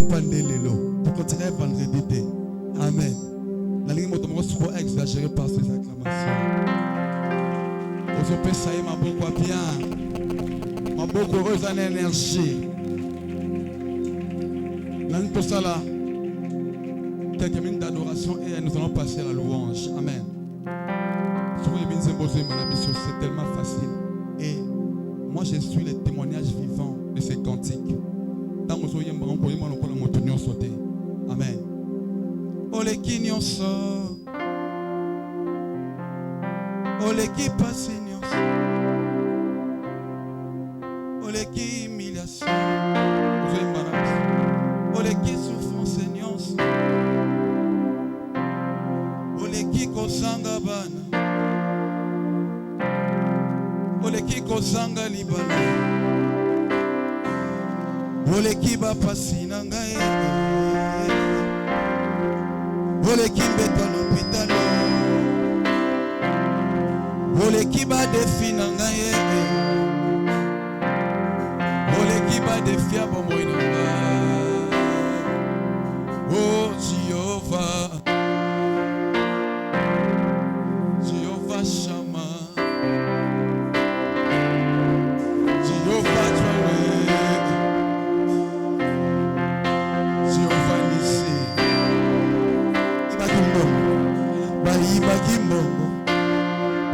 Pour continuer vendredi. Amen. La ligne motomo soit exagérée par ces acclamations. Vous pouvez ça y m'a beaucoup bien. M'a beaucoup heureuse en énergie. L'année pour ça là. Quelques minutes d'adoration et nous allons passer à la louange. Amen. C'est tellement facile. Et moi je suis le témoignage vivant de ces cantiques. Amen. Oleki nyonso. Oleki pasi nyonso. Oleki humiliation. Oleki souffrance nyonso. Oleki kosanga bana. Oleki kosanga libala. Oleki ba pasi na ngai. Oleki mbeto l'hôpital. Oleki ba defi na ngai. Oleki ba defi a bomoi na ngai. Oh Jéhovah. Jéhovah Shama. Jéhovah Jireh. Jéhovah Nissi. Baibaki mbongo.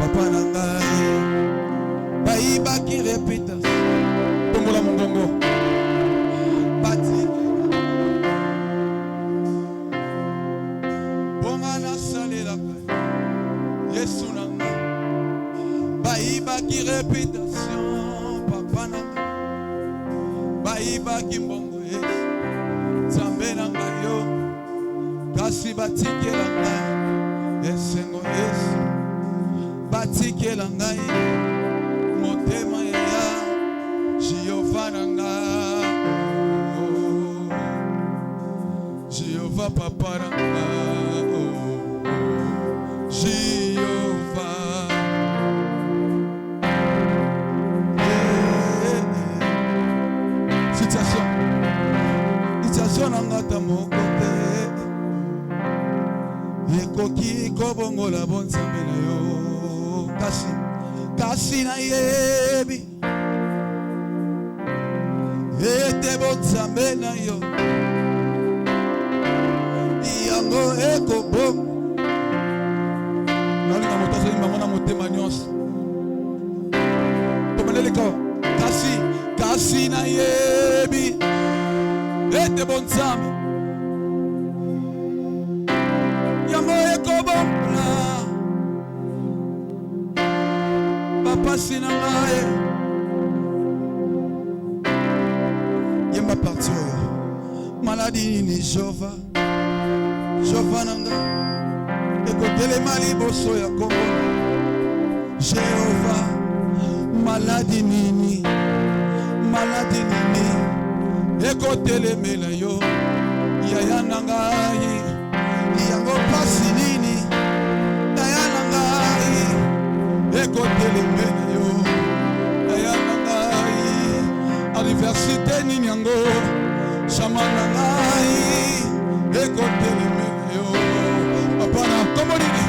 Papa na ngai. Baibaki répétation. Tombola mongongo. Bati. Bongana salela. Yesu na ngai. Baibaki répétation. Papa na ngai. Baibaki mbongo. Yesu. Zambe na ngai yo. Kasi batike la ngai. Esengo Yesu. Batike la ngai. Motema ya Jéhovah na ngai. Jéhovah papa na ngai. Jéhovah. Situation na ngata moko te. Ekoki kobongola bonzambe na yo. Kasi na yebi. Ete bonzambe na yo. Yango ekobongo. Nalinga motazo imbango na motema nyonso. Tomeleleka. Kasi na yebi. Ete bonzambe. Yango ekobonga. Papa sinangaye. Yemba parti oyo. Maladie ni Jova. Jova nanga. Ekotele mali boso ya Kongo. Jehova. Maladie nini. Maladie nini. Ekotele mela yo. Yaya nangaye. Yango pasi nini. Yaya nangaye. Ekotele mela yo. Yaya nangaye. Université nini yango. Shama nangaye. Ekotele mela yo. Apana komodini.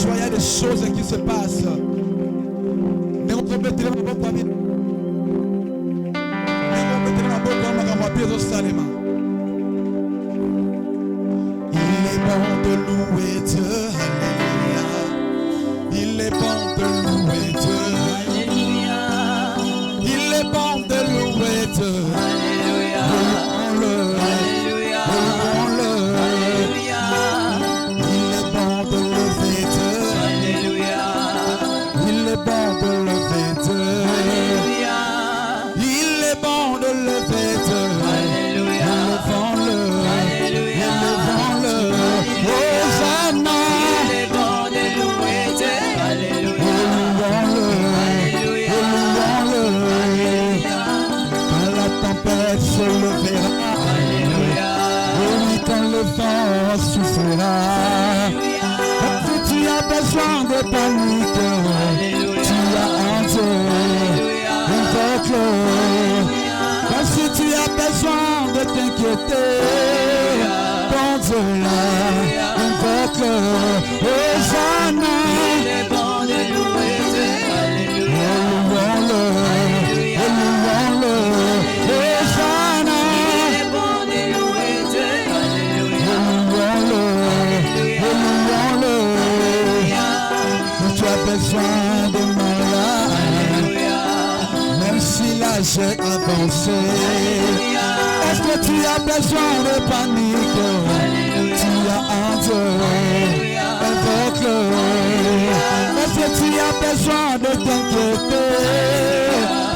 Il y a des choses qui se passent. Mais on peut mettre la boque à bien. Mais on peut mettre la boque à bien au Salema. Il est bon de louer Dieu. Alléluia. Il est bon de louer Dieu. Alléluia. Il est bon de louer Dieu. Alléluia. Louons-le. Alléluia. Louons-le. Alléluia. Il est bon de louer Dieu. Alléluia. Il est bon de lever Dieu. Alléluia. Il est bon de lever Dieu. Alléluia. le vent soufflera. Si tu as besoin de panique, tu as honte, invoque-le. Si tu as besoin de t'inquiéter, pense-là, invoque-le. Hosanna, il est bon de louer Dieu. Louons-le, louons-le. Hosanna, il est bon de louer Dieu. Louons-le, louons-le. Tu as besoin de malade, même si l'âge est avancé. Est-ce que tu as besoin de panique? Tu as honte, invoque-le. Est-ce que tu as besoin de t'inquiéter?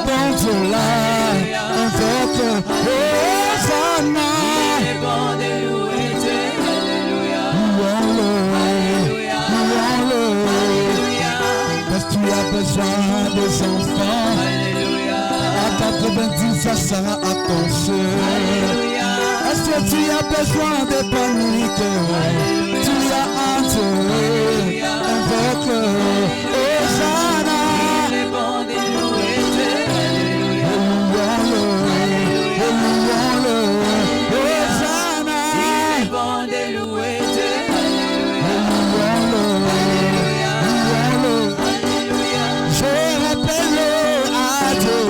Pense-là, invoque-le. Hosanna, louons-le, louons-le. Est-ce que tu as besoin des enfants? À 90, ça sera à ton seul. Est-ce que tu as besoin de panique? Tu as honte, invoque Hosanna. Louons-le, louons-le. Hosanna. Louons-le, louons-le. Je rappelle à Dieu.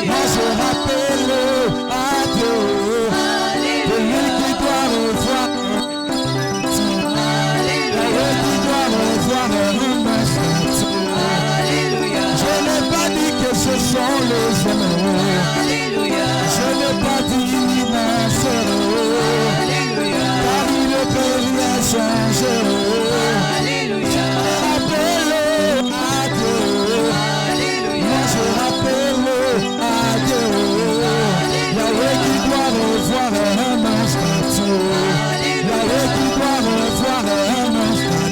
Moi je rappelle à Dieu. Celui qui doit revoir. Celui qui doit revoir un instant. Je n'ai pas dit que ce sont les hommes. Je n'ai pas dit non, c'est car il peut rien changer. Je rappelle à Dieu. Moi je rappelle à Dieu. Yahweh qui doit revoir un instant. Yahweh qui doit revoir un instant.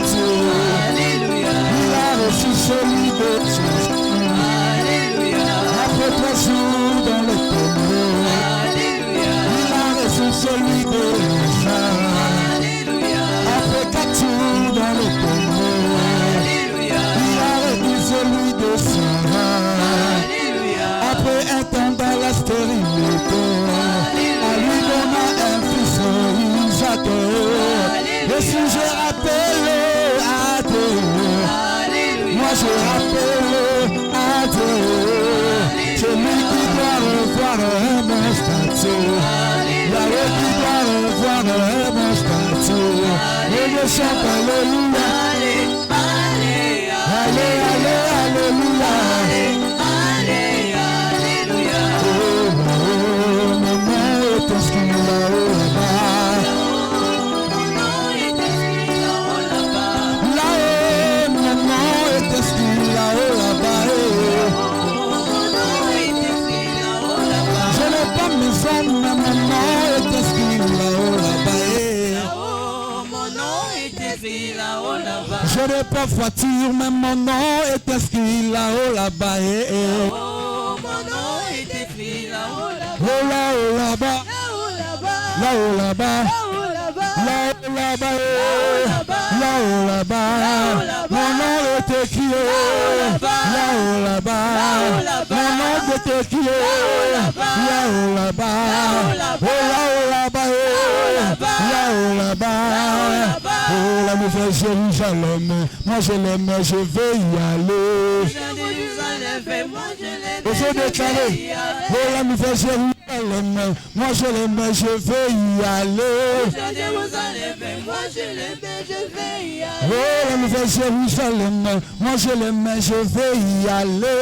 Il a reçu celui de Jésus. Après 3 jours dans le tombeau, il a reçu celui de Jean. Après 4 jours dans le tombeau, il a reçu celui de Sarah. Après un temps dans la stérilité, à lui donna un fils, Isaac. Et si je rappelle à Dieu, moi je rappelle à Dieu, celui qui doit revoir un instant, Yahweh qui doit revoir un instant. Et je chante alléluia, allez, allez, alléluia. Je n'ai pas voiture, mais mon nom est inscrit là-haut là-bas. Oh, mon nom est écrit là-haut là-bas. Oh là-haut là-bas. Là-haut là-bas. Là-haut là-bas. Là-haut là-bas. Mon nom est écrit là-haut là-bas. Mon nom est écrit là-haut là-bas. Oh là-haut là-bas. Là-haut là-bas. Oh la nouvelle Jérusalem, moi je l'aime, je vais y aller. Et je déclare, oh la nouvelle Jérusalem, moi je l'aime, je vais y aller. Oh la nouvelle Jérusalem, moi je l'aime, je vais y aller.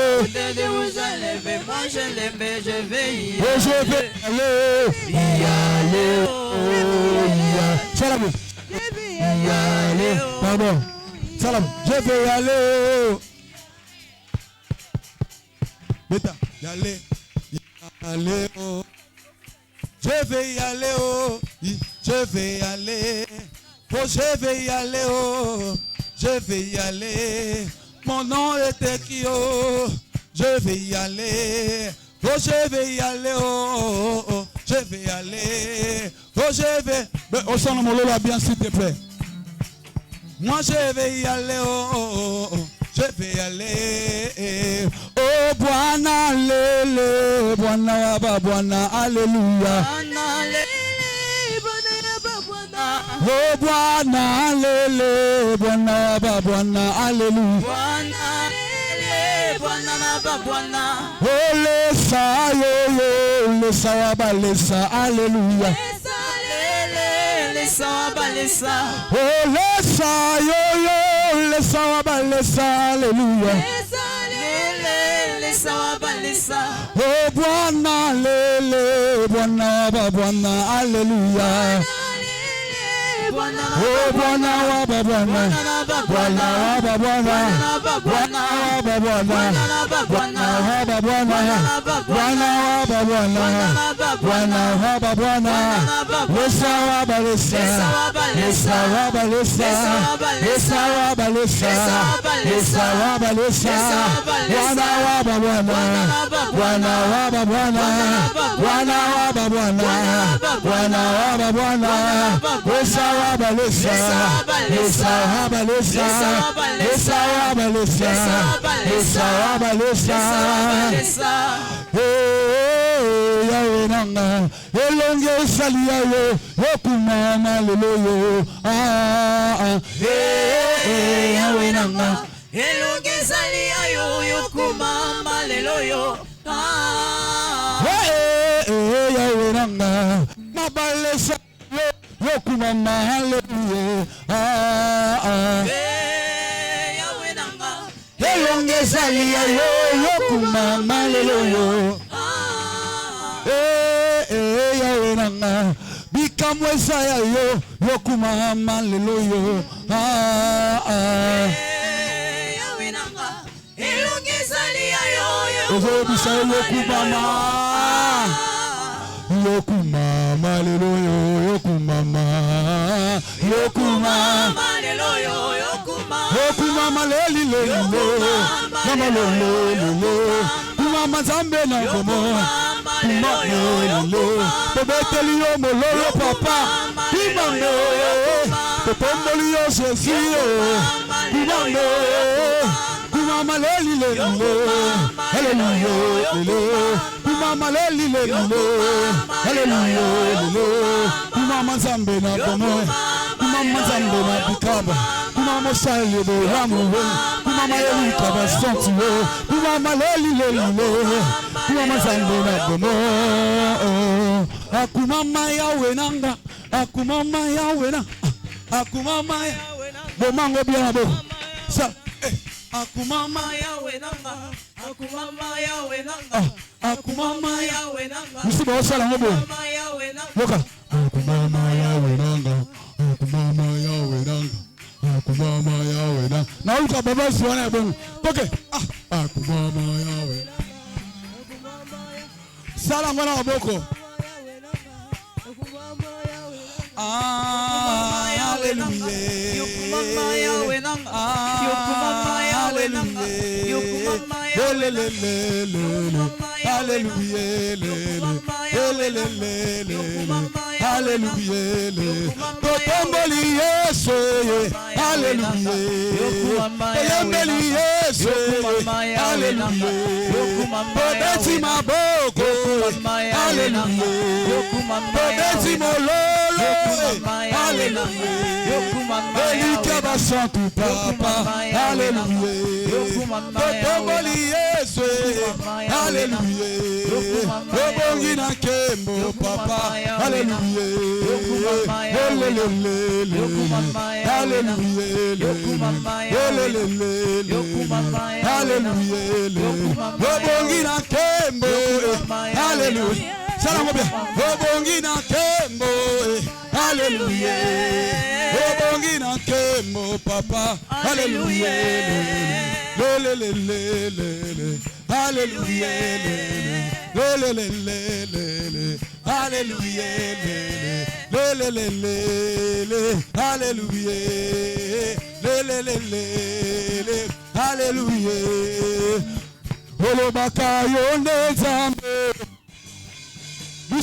Et je vais y aller. Salam. Y aller. Pardon. Salam. Je vais y aller. Beta. Y aller. Y aller. Oh. Je vais y aller. Oh. Je vais y aller. Oh, je vais y aller. Oh. Je vais y aller. Mon nom est écrit. Oh. Je vais y aller. Oh, je vais y aller. Oh. je vais aller. Oh, je vais. Oh, son nom là bien, s'il te plaît. Moi, je vais y aller. Oh, oh, oh. Je vais y aller. Oh, Bwana, lele, Bwana, Bwana, alléluia. Oh, Bwana, lele, Bwana, Bwana, alléluia. Oh, lesa, yo, lesa, wabalesa, alléluia. Oh, lesa, yo, lesa, wabalesa, alléluia. Oh, Bwana, lele, Bwana, Bwana, alléluia. Oh, Bwana, Bwana, Bwana, Bwana, Bwana,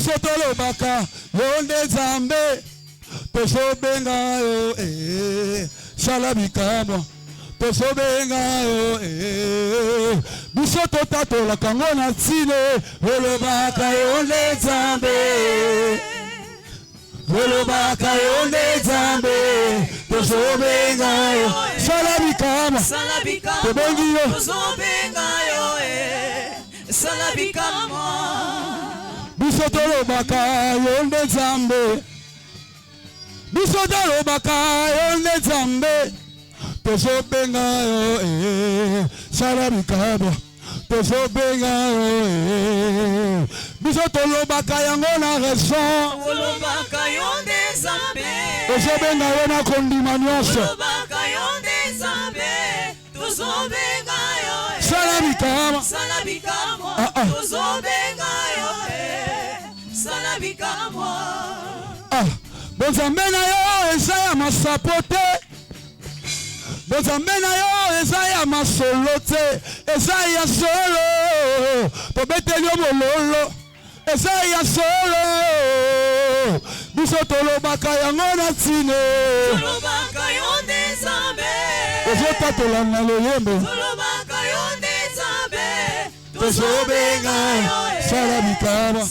biso tolobaka yo nde Nzambe tozobenga yo sala bikamwa tozobenga yo biso totatolaka ngo na nsile olobaka yo nde Nzambe olobaka yo nde Nzambe tozobenga yo sala bikamwa tobengi yo tozobenga yo sala bikamwa biso tolobaka yo nde Nzambe biso tolobaka yo nde Nzambe tozobenga yo sala bikamwa tozobenga yo biso tolobaka yango na raison olobaka yo nde Nzambe tozobenga yo na kondima nyonso olobaka yo nde Nzambe tozobenga yo sala bikamwa tozobenga yo sala bikamwa bonzambe na yo eza ya masapo te bonzambe na yo eza ya masolo te eza ya solo tobeteli yo mololo eza ya solo biso tolobaka yango na nsine tolobaka yo nde Nzambe ozotatola na loyembo tolobaka yo nde Nzambe tozobenga sala bikamwa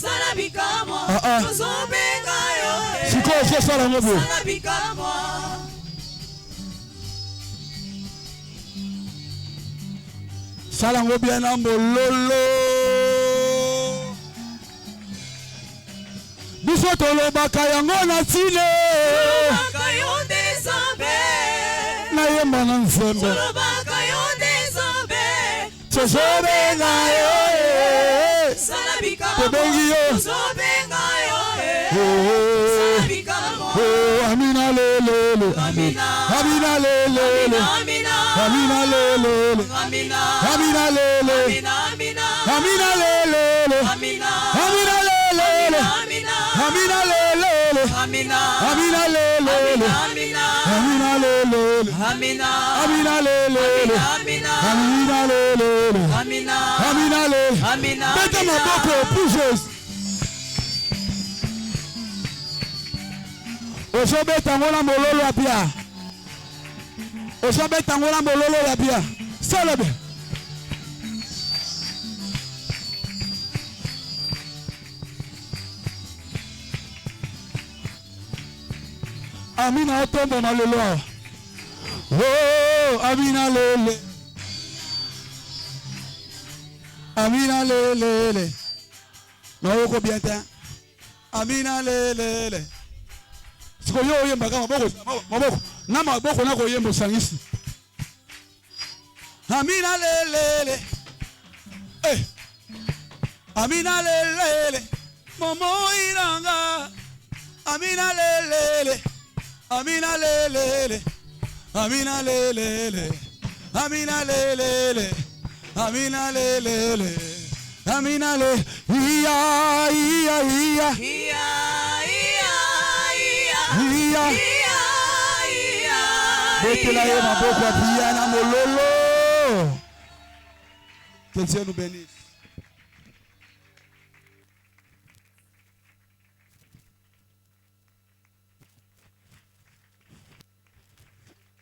tozobenga yo sikoyo ososala ngo boye sala bikamwa sala ngo bien na mololo biso tolobaka yango na nsine tolobaka yo nde Nzambe nayemba na nzembe tolobaka yo nde Nzambe tozobenga yo sala bikamwa tobengi yo tozobenga yo sala bikamwa amina lelele amina lelele amina lelele amina lelele amina lelele amina lelele amina lelele amina lelele amina lelele amina lelele amina lelele beta maboko pousse ozobeta ngo na mololo ya bia ozobeta ngo na mololo ya bia solobe amina otombo na lelo awa amina lele amina lelele naoko bien te amina lelele siko yo oyembaka maboko na maboko na koyemba osangisi amina lelele amina lelele momo iranga amina lelele amina lelele amina lelele amina lelele amina lelele amina le iya iya iya betela ye maboko ya bia na mololo. Que Dieu nous bénisse.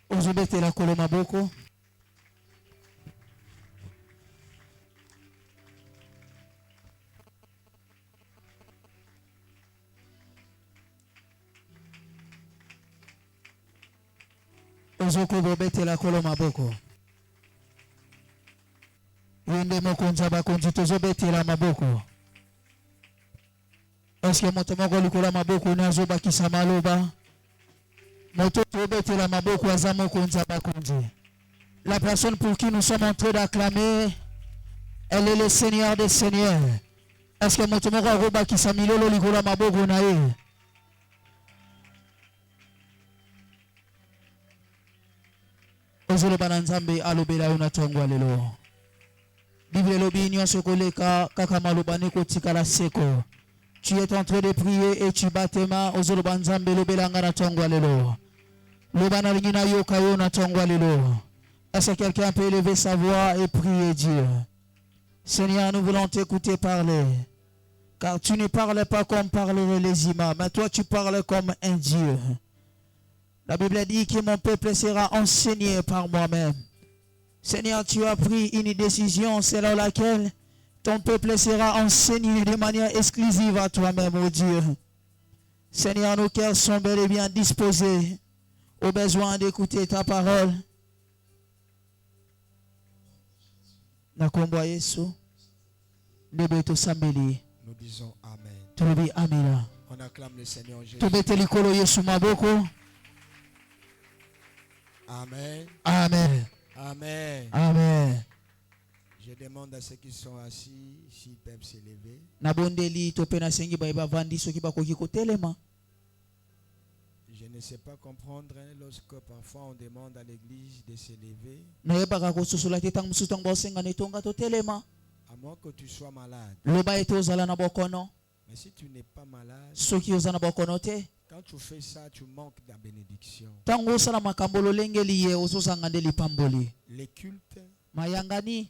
Ozobetela kolo maboko. Ozokobetela kolo maboko. Wende mokonza bakonzi tozobetela maboko. Eske moto moko likola maboko ne azobakisa maloba. Moto tobetela maboko aza mokonza bakonzi. La personne pour qui nous sommes en train d'acclamer, elle est le Seigneur des Seigneurs. Est-ce que moto moko azobakisa milolo likola maboko na ye? Ozolo bananzambe alobela yo na tongwa lelo. Bible lobi nyonso koleka kaka maloba neko tikala seko. Tu es en train de prier et tu bats tes mains. Ozolo banzambe lobela nga na tongwa lelo. Lobana lingina yoka yo na tongwa lelo. Est-ce que quelqu'un peut élever sa voix et prier Dieu? Seigneur, nous voulons t'écouter parler. Car tu ne parles pas comme parleraient les imams, mais toi tu parles comme un Dieu. La Bible dit que mon peuple sera enseigné par moi-même. Seigneur, tu as pris une décision selon laquelle ton peuple sera enseigné de manière exclusive à toi-même, ô Dieu. Seigneur, nos cœurs sont bel et bien disposés au besoin d'écouter ta parole. Nakombo Yesu, Nebeto Sambeli. Nous disons Amen. Tulobi Amina. On acclame le Seigneur Jésus. Tobete likolo Yesu maboko. Amen. Amen. Amen. Amen. Je demande à ceux qui sont assis s'ils peuvent s'élever. Nabondeli topena sengi baiba vandi soki bakoki kotelema. Je ne sais pas comprendre lorsque parfois on demande à l'église de s'élever. Nayebaka kosusola te tang musu tang bosenga netonga totelema. À moins que tu sois malade. Loba ete ozala na bokono. Mais si tu n'es pas malade, Soki ozala na bokono te. quand tu fais ça, tu manques de la bénédiction. Tango osala makambo lolengeli ye ozozanga nde lipamboli. Les cultes Mayangani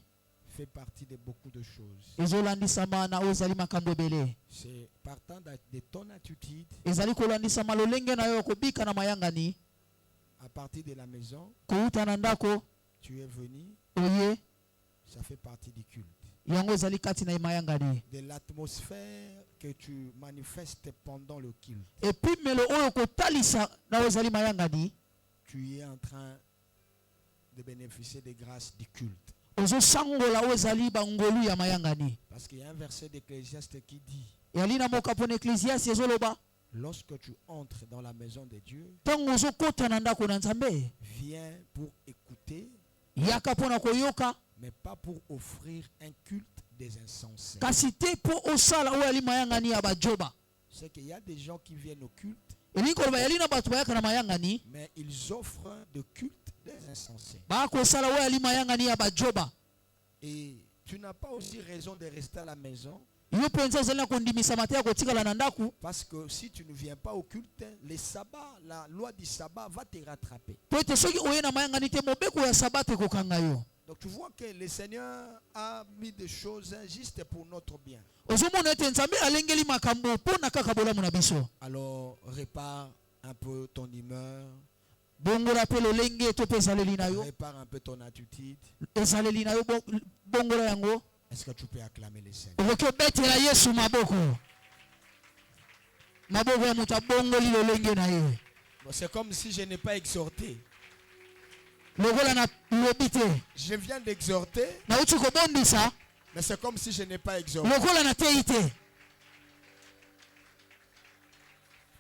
fait partie de beaucoup de choses. ezolandisama na ozali makambo ebele. C'est partant de ton attitude, Ezali kolandisama lolenge na yo kobika na mayangani. à partir de la maison, Kouta na ndako tu es venu, oye ça fait partie du culte. yango ezali kati na mayangani. De l'atmosphère que tu manifestes pendant le culte. Epimelo oyo kotalisa na ozali mayangani. Tu es en train de bénéficier des grâces du culte. Ozosangola ozali bangolu ya mayangani. Parce qu'il y a un verset d'Ecclésiaste qui dit, Yalina moka pon ecclésiaste ezoloba. lorsque tu entres dans la maison de Dieu, Tango ozokota na ndako na Nzambe. viens pour écouter, Yaka pona koyoka. mais pas pour offrir un culte des insensés. Kasi te po osala oyo ali mayangani ya bajoba. C'est qu'il y a des gens qui viennent au culte, Elingi koloba yalina bato bayaka na mayangani. mais ils offrent de culte des insensés. Bako osala oyo ali mayangani ya bajoba. Et tu n'as pas aussi raison de rester à la maison, Yo penza ozali na kondimisa mate ya kotikala na ndako. parce que si tu ne viens pas au culte, les sabbats, la loi du sabbat va te rattraper. Po ete soki oye na mayangani te mobeko ya sabate kokanga yo. Donc tu vois que le Seigneur a mis des choses juste pour notre bien. Ozomona ete Nzambe alengeli makambo pona kaka bolamu na biso. Alors répare un peu ton humeur, Bongola pe lolenge to pe ezaleli na yo. répare un peu ton attitude. Ezaleli na yo bongola yango. Est-ce que tu peux acclamer le Seigneur? Okoki obetela Yesu maboko. Maboko ya moto abongoli lolenge na ye. Bon, c'est comme si je n'ai pas exhorté. Lokola na lobi te. Je viens d'exhorter, Nauti kobondisa. mais c'est comme si je n'ai pas exhorté. Lokola na tei te.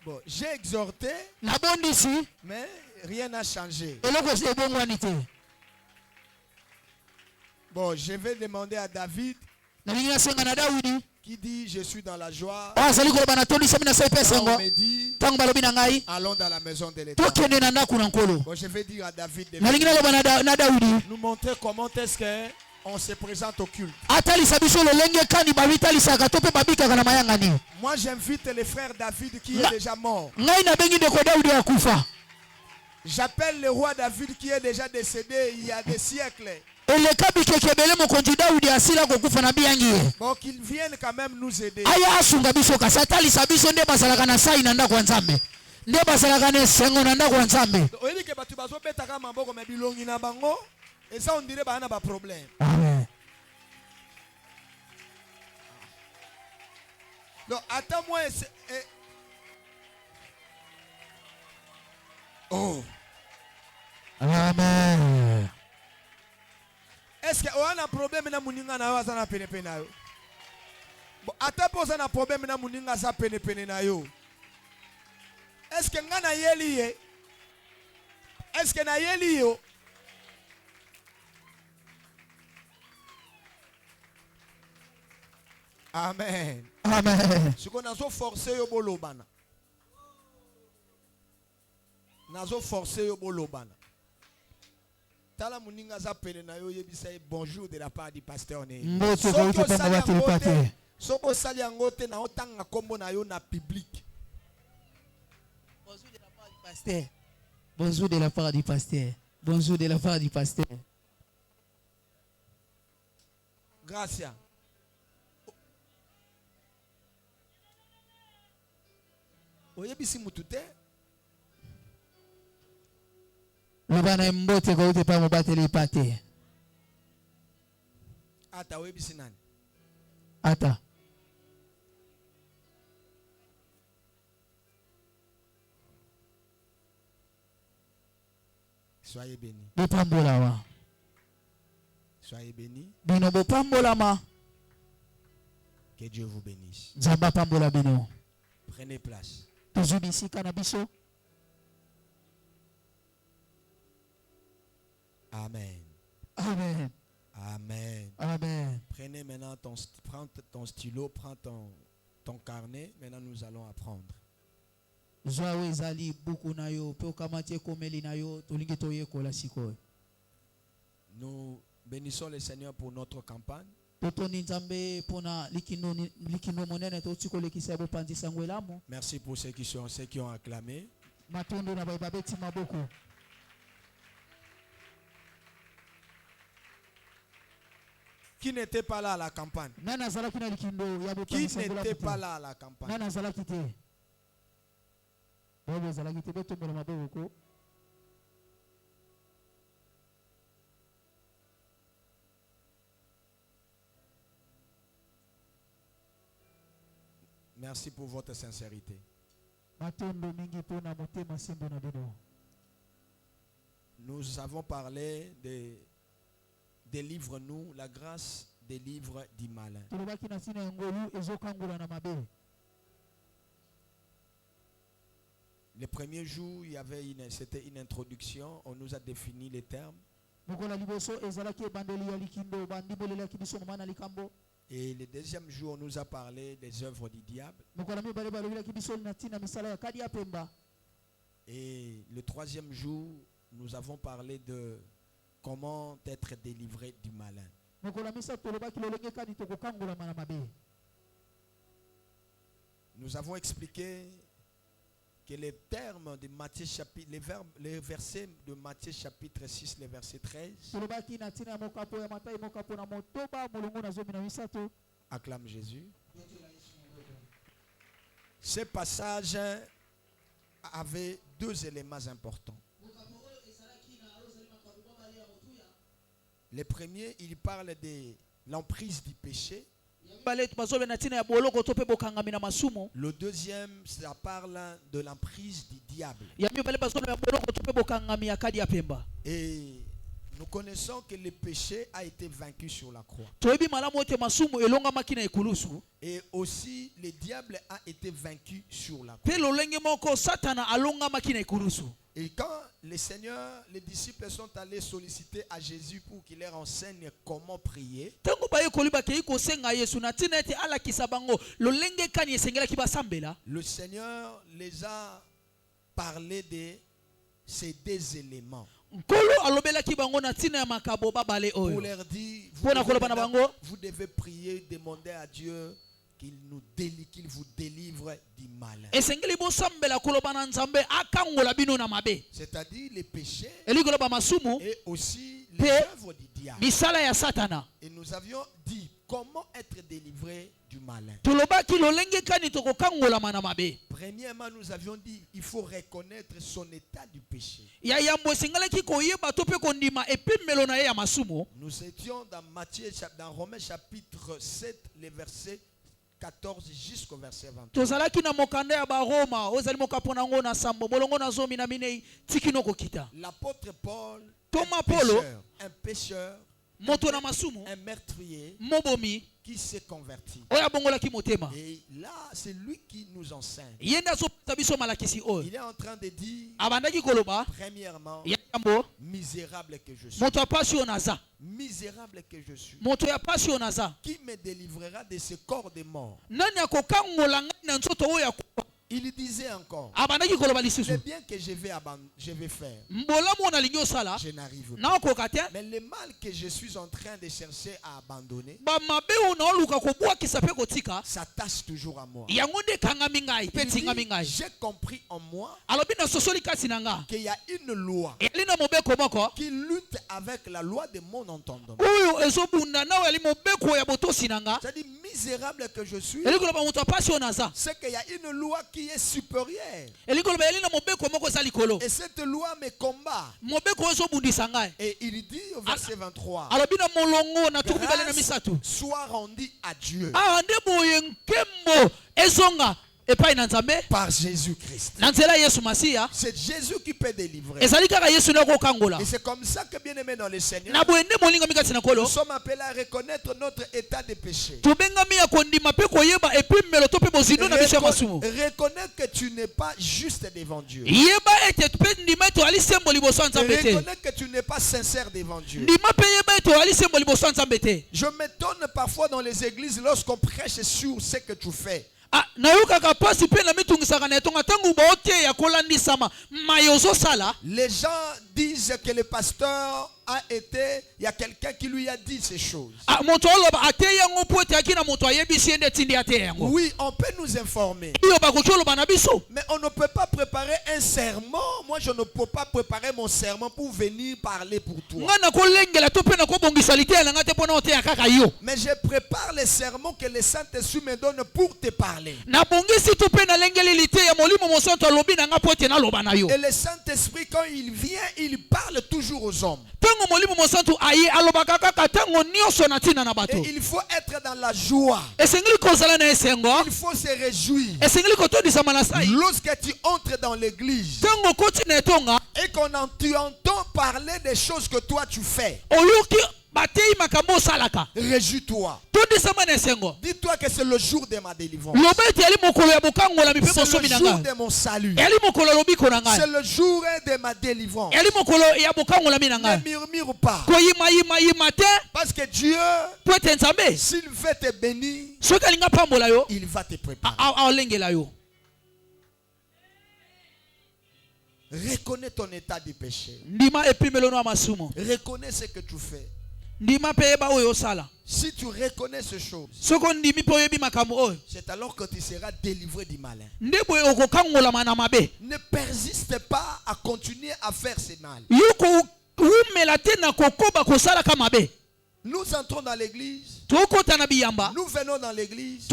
Bon, j'ai exhorté, Nabondisi. mais rien n'a changé. Eloko ebongwani te. Bon, je vais demander à David Nalingi nasenga na Daudi. qui dit je suis dans la joie. Azali koloba na tondisa mina sai Quand pesengo. on me dit Tango balobi na ngai. allons dans la maison de l'Éternel. Tokende na ndako na nkolo. Bon, je vais dire à David de Nalingi naloba na Daudi. nous montrer comment est-ce qu'on se présente au culte. Atalisa biso lolenge kani babitalisaka to pe babikaka na mayangani. Moi, j'invite le frère David qui est déjà mort. Ngai nabengi ndeko Daudi akufa. J'appelle le roi David qui est déjà décédé il y a des siècles. Eleka bikeke ebele mokonzi Daudi asila kokufa na biyangi ye. Bon, qu'ils viennent quand même nous aider. Aya asunga biso kasi atalisa biso nde bazalaka na sai na ndako ya Nzambe. Nde bazalaka na esengo na ndako ya Nzambe. Oyebi ke batu bazobetaka maboko me bilongi na bango. Et ça on dirait bana ba problème. Amen. Donc attends-moi. Oh. Amen. Est-ce que on a un problème na muninga na yo azana pene pene na yo? Bon, ata posa na problème na muninga za pene pene na yo. Est-ce que nga na yeli ye? Est-ce que na yeli yo? Amen. Amen. Ce qu'on a so forcé yo bolobana. Nazo forcé yo bolobana. Tala muninga za pene na yo yebisa bonjour de la part du pasteur ne. Mbote ko utopanga bateli pate. Soko sali yango te na otanga kombo na yo na public. Bonjour de la part du pasteur. Bonjour de la part du pasteur. Bonjour de la part du pasteur. Gracias. oyebisi mutu te. Lobana mbote ko ute pa mobateli pate. Ata oyebisi nani? Ata. Soyez bénis. Bopambola wa. Soyez bénis. Bino bopambola ma. Que Dieu vous bénisse. Nzamba pambola bino. Prenez place. Tuzubisika na biso. Amen. Amen. Amen. Amen. Prenez maintenant prends ton stylo, prends ton carnet. Maintenant, nous allons apprendre. Zwawe ezali buku na yo pe okamati ekomeli na yo tolingi toyekola sikoyo. Nous bénissons le Seigneur pour notre campagne. Totoni nzambe pona likindo monene totikolekisa bopanzisa ngwelamo. Merci pour ceux qui ont acclamé. Matondo na babeti maboko. Qui n'était pas là à la campagne? Nana zalaki na likindo ya Qui bopanzisa ngwelamo. n'était pas là à la campagne? Nana zalaki te. Bobo zalaki te botombola maboko. Merci pour votre sincérité. Matondo mingi pona motema sembo na bino. Nous avons parlé délivre-nous, la grâce délivre du malin. Tolobaki na sina ngolu ezokangola na mabe. Le premier jour, c'était une introduction. On nous a défini les termes. Mokola liboso ezalaki bandeli ya likindo bandibolela kibiso mama likambo. Et le deuxième jour, on nous a parlé des œuvres du diable. Mokola mi bale balobela kibiso natina misala ya kadi ya pemba. Et le troisième jour, nous avons parlé de comment être délivré du malin. Mokola misa tolobaki lolenge kadi tokokangola mana mabe. Nous avons expliqué que les termes de Matthieu chapitre, les versets de Matthieu chapitre 6, le verset 13. Acclame Jésus. Ce passage avait deux éléments importants. Le premier, il parle de l'emprise du péché. Le deuxième, ça parle de l'emprise du diable. Et nous connaissons que le péché a été vaincu sur la croix. Et aussi, le diable a été vaincu sur la croix. Et quand les seigneurs, les disciples sont allés solliciter à Jésus pour qu'il leur enseigne comment prier, le Seigneur les a parlé de ces deux éléments. Pour leur dire, vous devez prier, demander à Dieu qu'il vous délivre du malin. C'est-à-dire les péchés et aussi les œuvres du diable. Et nous avions dit comment être délivré du malin. Premièrement, nous avions dit il faut reconnaître son état du péché. Nous étions dans Romains chapitre 7, les versets 14 jusqu'au verset 23. L'apôtre Paul, un pécheur, un meurtrier qui s'est converti. Et là, c'est lui qui nous enseigne. Il est en train de dire, premièrement, misérable que je suis. Misérable que je suis. Qui me délivrera de ce corps de mort? Il disait encore, le bien que je vais faire, je n'arrive pas. Mais le mal que je suis en train de chercher à abandonner, ça tâche toujours à moi. J'ai compris en moi qu'il y a une loi qui lutte avec la loi de mon entendement. C'est-à-dire misérable que je suis, c'est qu'il y a une loi qui qui est supérieur. Et Et cette loi me combat. Et il dit au verset 23, grâce soit rendue à Dieu par Jésus-Christ. C'est Jésus qui peut délivrer. Et c'est comme ça que, bien aimé dans le Seigneur, nous sommes appelés à reconnaître notre état de péché. Reconnaître que tu n'es pas juste devant Dieu. Reconnaître que tu n'es pas sincère devant Dieu. Je m'étonne parfois dans les églises lorsqu'on prêche sur ce que tu fais. Les gens disent que le pasteur a été, il y a quelqu'un qui lui a dit ces choses. Oui, on peut nous informer. Mais on ne peut pas préparer un sermon. Moi, je ne peux pas préparer mon sermon pour venir parler pour toi. Mais je prépare les sermons que le Saint-Esprit me donne pour te parler. Et le Saint-Esprit, quand il vient, il parle toujours aux hommes. Et il faut être dans la joie. Il faut se réjouir. Lorsque tu entres dans l'église et tu entends parler des choses que toi tu fais, réjouis-toi. Dis-toi que c'est le jour de ma délivrance. C'est le jour de mon salut. C'est le jour de ma délivrance. Ne murmure pas. Parce que Dieu, s'il veut te bénir, il va te préparer. Reconnais ton état de péché. Reconnais ce que tu fais. Si tu reconnais ces choses, c'est alors que tu seras délivré du malin. Ne persiste pas à continuer à faire ce mal. Nous entrons dans l'église. Nous venons dans l'église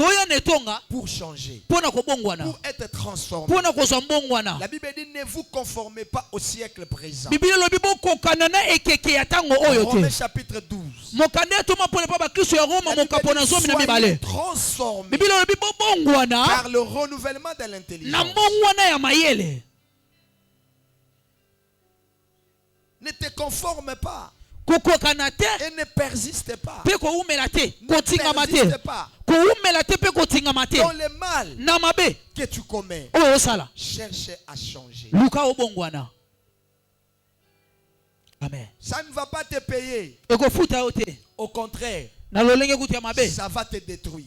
pour changer, pour être transformés. La Bible dit ne vous conformez pas au siècle présent. Romains chapitre 12. Soyez transformés par le renouvellement de l'intelligence. Ne te conforme pas. Et ne persiste pas. Ne persiste pas dans le mal que tu commets. Cherche à changer. Amen. Ça ne va pas te payer. Au contraire, ça va te détruire.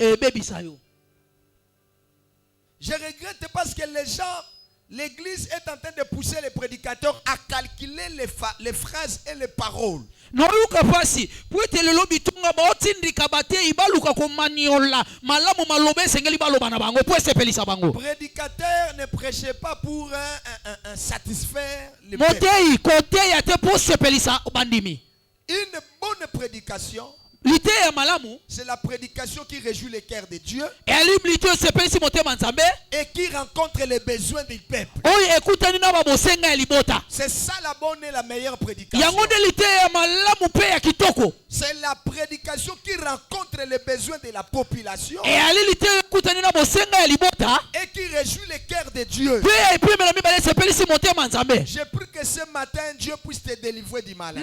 Je regrette parce que les gens, l'église est en train de pousser les prédicateurs à calculer les phrases et les paroles. Prédicateur ne prêchez pas pour satisfaire les peuple. Une bonne prédication, c'est la prédication qui réjouit le cœur de Dieu et qui rencontre les besoins du peuple. C'est ça la bonne et la meilleure prédication. C'est la prédication qui rencontre les besoins de la population et qui réjouit le cœur de Dieu. J'ai pris que ce matin Dieu puisse te délivrer du mal. Ne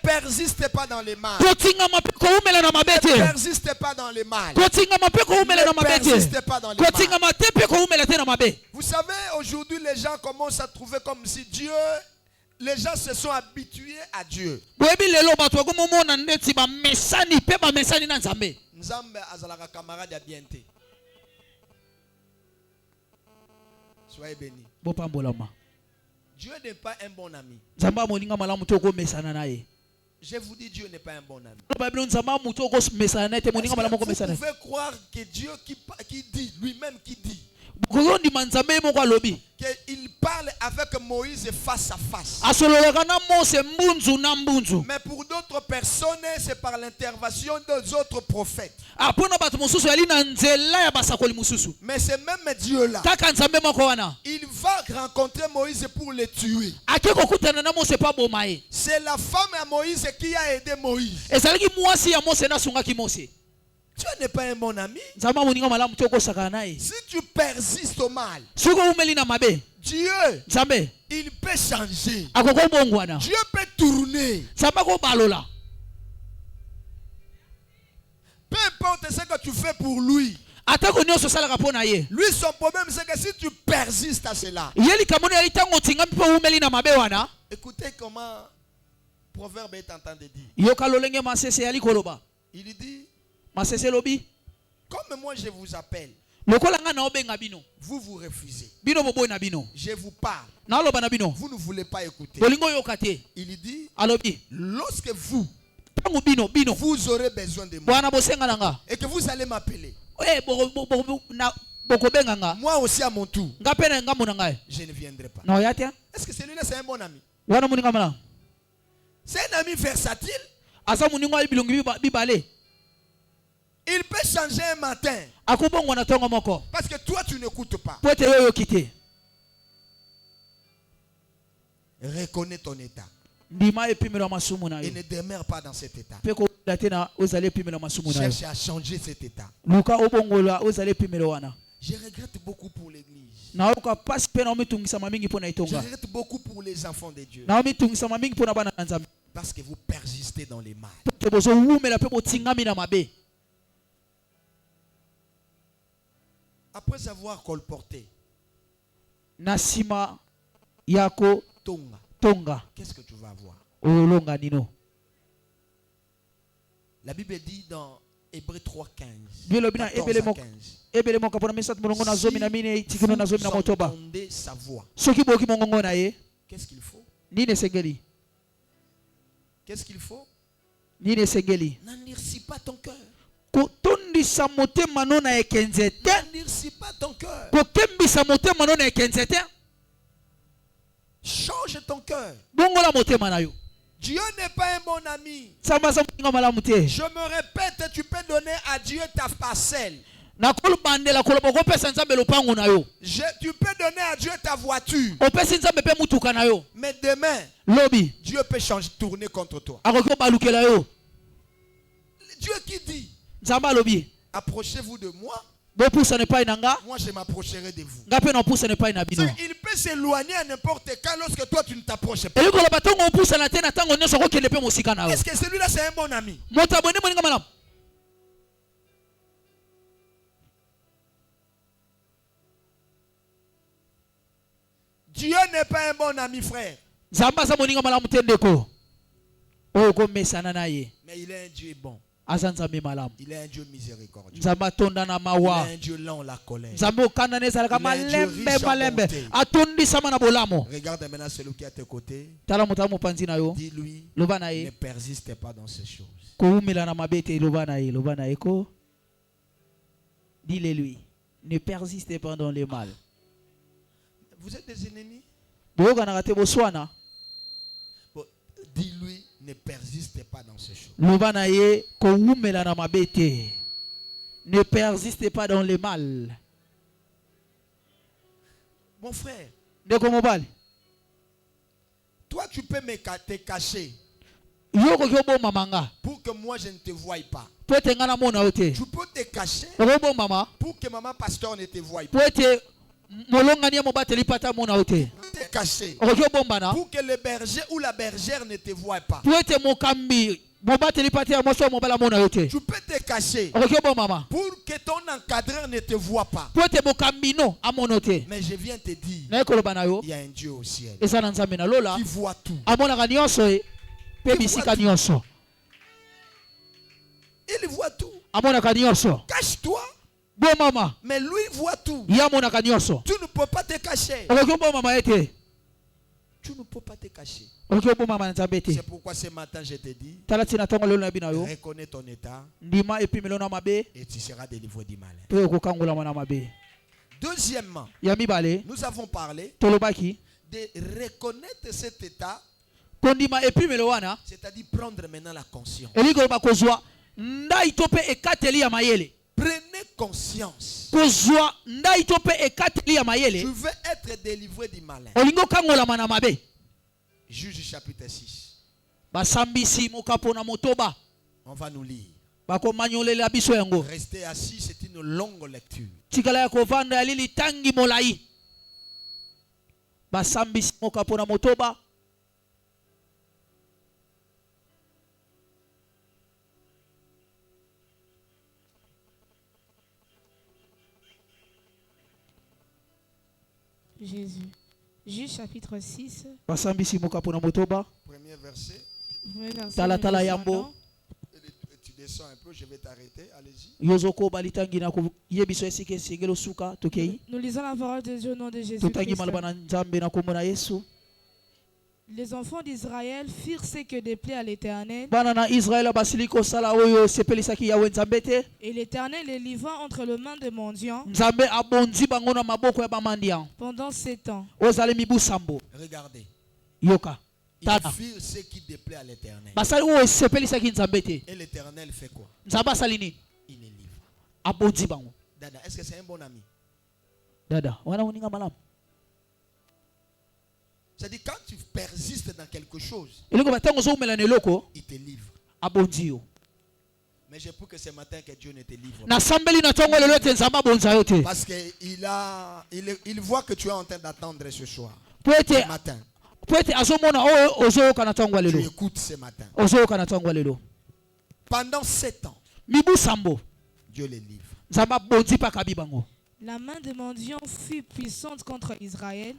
persiste pas dans les mal. Ne persiste pas dans les mal. Ne persiste pas dans les mal. Vous savez, aujourd'hui les gens commencent à trouver comme si Dieu, les gens se sont habitués à Dieu. Nzambe azalaka camarade à bienté. Soyez bénis. Dieu n'est pas un bon ami. Je vous dis, Dieu n'est pas un bon ami. Vous pouvez croire que Dieu qui dit, lui-même qui dit, qu'il parle avec Moïse face à face. Mais pour d'autres personnes, c'est par l'intervention des autres prophètes. Mais ce même Dieu-là, il va rencontrer Moïse pour le tuer. C'est la femme à Moïse qui a aidé Moïse. Dieu n'est pas un bon ami. Si tu persistes au mal, Dieu, il peut changer. Dieu peut tourner. Peu importe ce que tu fais pour lui. Lui, son problème, c'est que si tu persistes à cela. Écoutez comment Proverbe est en train de dire. Il dit, comme moi je vous appelle, vous vous refusez. Je vous parle, vous ne voulez pas écouter. Il dit, lorsque vous aurez besoin de moi et que vous allez m'appeler, moi aussi à mon tour, je ne viendrai pas. Est-ce que celui-là c'est un bon ami? C'est un ami versatile. Il peut changer un matin. Parce que toi tu n'écoutes pas. Reconnais ton état. Et ne demeure pas dans cet état. Cherche à changer cet état. Je regrette beaucoup pour l'église. Je regrette beaucoup pour les enfants de Dieu. Parce que vous persistez dans les mal. Après avoir colporté Nasima yako Tonga, qu'est-ce que tu vas avoir? La Bible dit dans Hébreux 3:15. Si vous entendez sa voix, qu'est-ce qu'il faut? Qu'est-ce qu'il faut? N'endurcis pas ton cœur. N'endurcis pas ton cœur. Change ton cœur. Dieu n'est pas un bon ami. Je me répète, tu peux donner à Dieu ta parcelle. Tu peux donner à Dieu ta voiture. Mais demain, Dieu peut changer, tourner contre toi. Dieu qui dit, approchez-vous de moi. Moi je m'approcherai de vous. Il peut s'éloigner à n'importe quand lorsque toi tu ne t'approches pas. Est-ce que celui-là c'est un bon ami? Dieu n'est pas un bon ami, frère. Mais il est un Dieu bon. Il est un Dieu miséricordieux. Il est un Dieu lent la colère. Il est un Dieu riche en bonté. Regarde maintenant celui qui est à tes côtés. Dis-lui, ne persiste pas dans ces choses. Dis-le-lui, ne persistez pas dans le mal. Vous êtes des ennemis? Dis-lui, ne persistez pas dans ces choses. Ne persistez pas dans le mal. Mon frère, toi tu peux te cacher pour que moi je ne te voie pas. Tu peux te cacher pour que maman pasteur ne te voie pas. Te cacher pour que le berger ou la bergère ne te voie pas. Tu peux te cacher pour que ton encadreur ne te voie pas. Mais je viens te dire, il y a un Dieu au ciel qui voit tout. Il voit tout. Cache-toi. Mais lui voit tout. Tu ne peux pas te cacher. Tu ne peux pas te cacher. C'est pourquoi ce matin je te dis, reconnais ton état et tu seras délivré du mal. Deuxièmement, ya mibale nous avons parlé tolobaki de reconnaître cet état, kondima epimelo wana c'est-à-dire prendre maintenant la conscience. elikoloba kozwa ndai to mpe ekateli ya mayele. Prenez conscience. Kozwa ndai to mpe ekateli ya mayele. Je veux être délivré du malin. Olingo kangolama na mabe. Juge chapitre 6. Basambisi mokapo na motoba. On va nous lire. Bakomanyolela biso yango. Restez assis, c'est une longue lecture. Tikala ya kovanda ya lili tangi molai. Basambisi mokapo na motoba. Jésus. Juge chapitre 6. Basambisi mokapo na motoba. Premier verset. Tala tala yambo. Tu descends un peu, je vais t'arrêter. Allez-y. Yozoko balitangi na yebiso esike segelo suka tokei. Nous lisons la parole de Dieu au nom de Jésus. Totangi malabana nzambe na kombo na Yesu. Les enfants d'Israël firent ce que déplaît à l'Éternel. Bana na Israël basiliko sala oyo sepelisaki yawe nzambe te. Et l'Éternel les livra entre les mains des mendiants. Nzambe abonzi bango na maboko ya bamandian. Pendant 7 ans. Ozali mibu sambo. Regardez. Yoka. Ils firent ce qui déplaît à l'Éternel. Basali oyo sepelisaki nzambe te. Et l'Éternel fait quoi? Nzambe asali nini? Il les livre. Abonzi bango. Dada, est-ce que c'est un bon ami? Dada, wana uninga malamu. C'est-à-dire quand tu persistes dans quelque chose, Il te livre. Mais j'ai pour que ce matin que Dieu ne te livre pas. Parce qu'il voit que tu es en train d'attendre ce soir. Ce matin. Tu écoutes ce matin. Pendant 7 ans, Dieu les livre. La main des mendiants fut puissante contre Israël.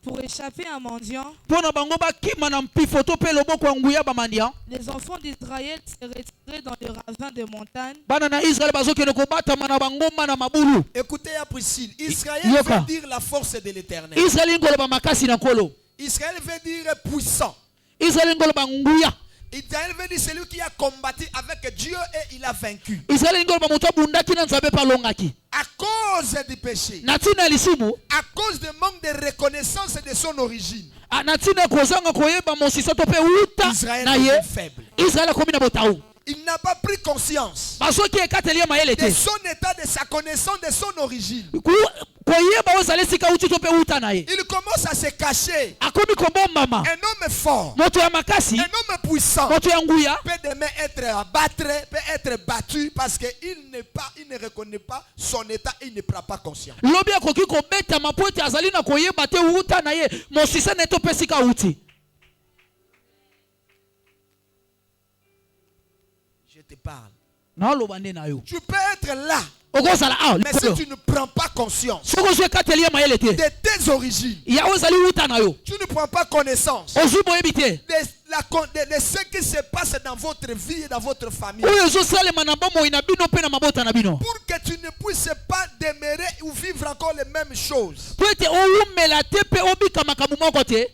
Pour échapper à un mendiant, les enfants d'Israël se retiraient dans le ravin de montagne. Écoutez à Priscille, Israël veut dire la force de l'Éternel. Israël veut dire puissant. Israël veut dire celui qui a combattu avec Dieu et il a vaincu. À cause du péché, à cause du manque de reconnaissance de son origine, Israël est faible. Il n'a pas pris conscience de son état, de sa connaissance de son origine. Il commence à se cacher. Un homme fort, un homme puissant peut demain peut être battu parce qu'il ne reconnaît pas son état, il ne prend pas conscience. Je te parle. Tu peux être là. Mais si tu ne prends pas conscience de tes origines, tu ne prends pas connaissance de ce qui se passe dans votre vie et dans votre famille, pour que tu ne puisses pas demeurer ou vivre encore les mêmes choses,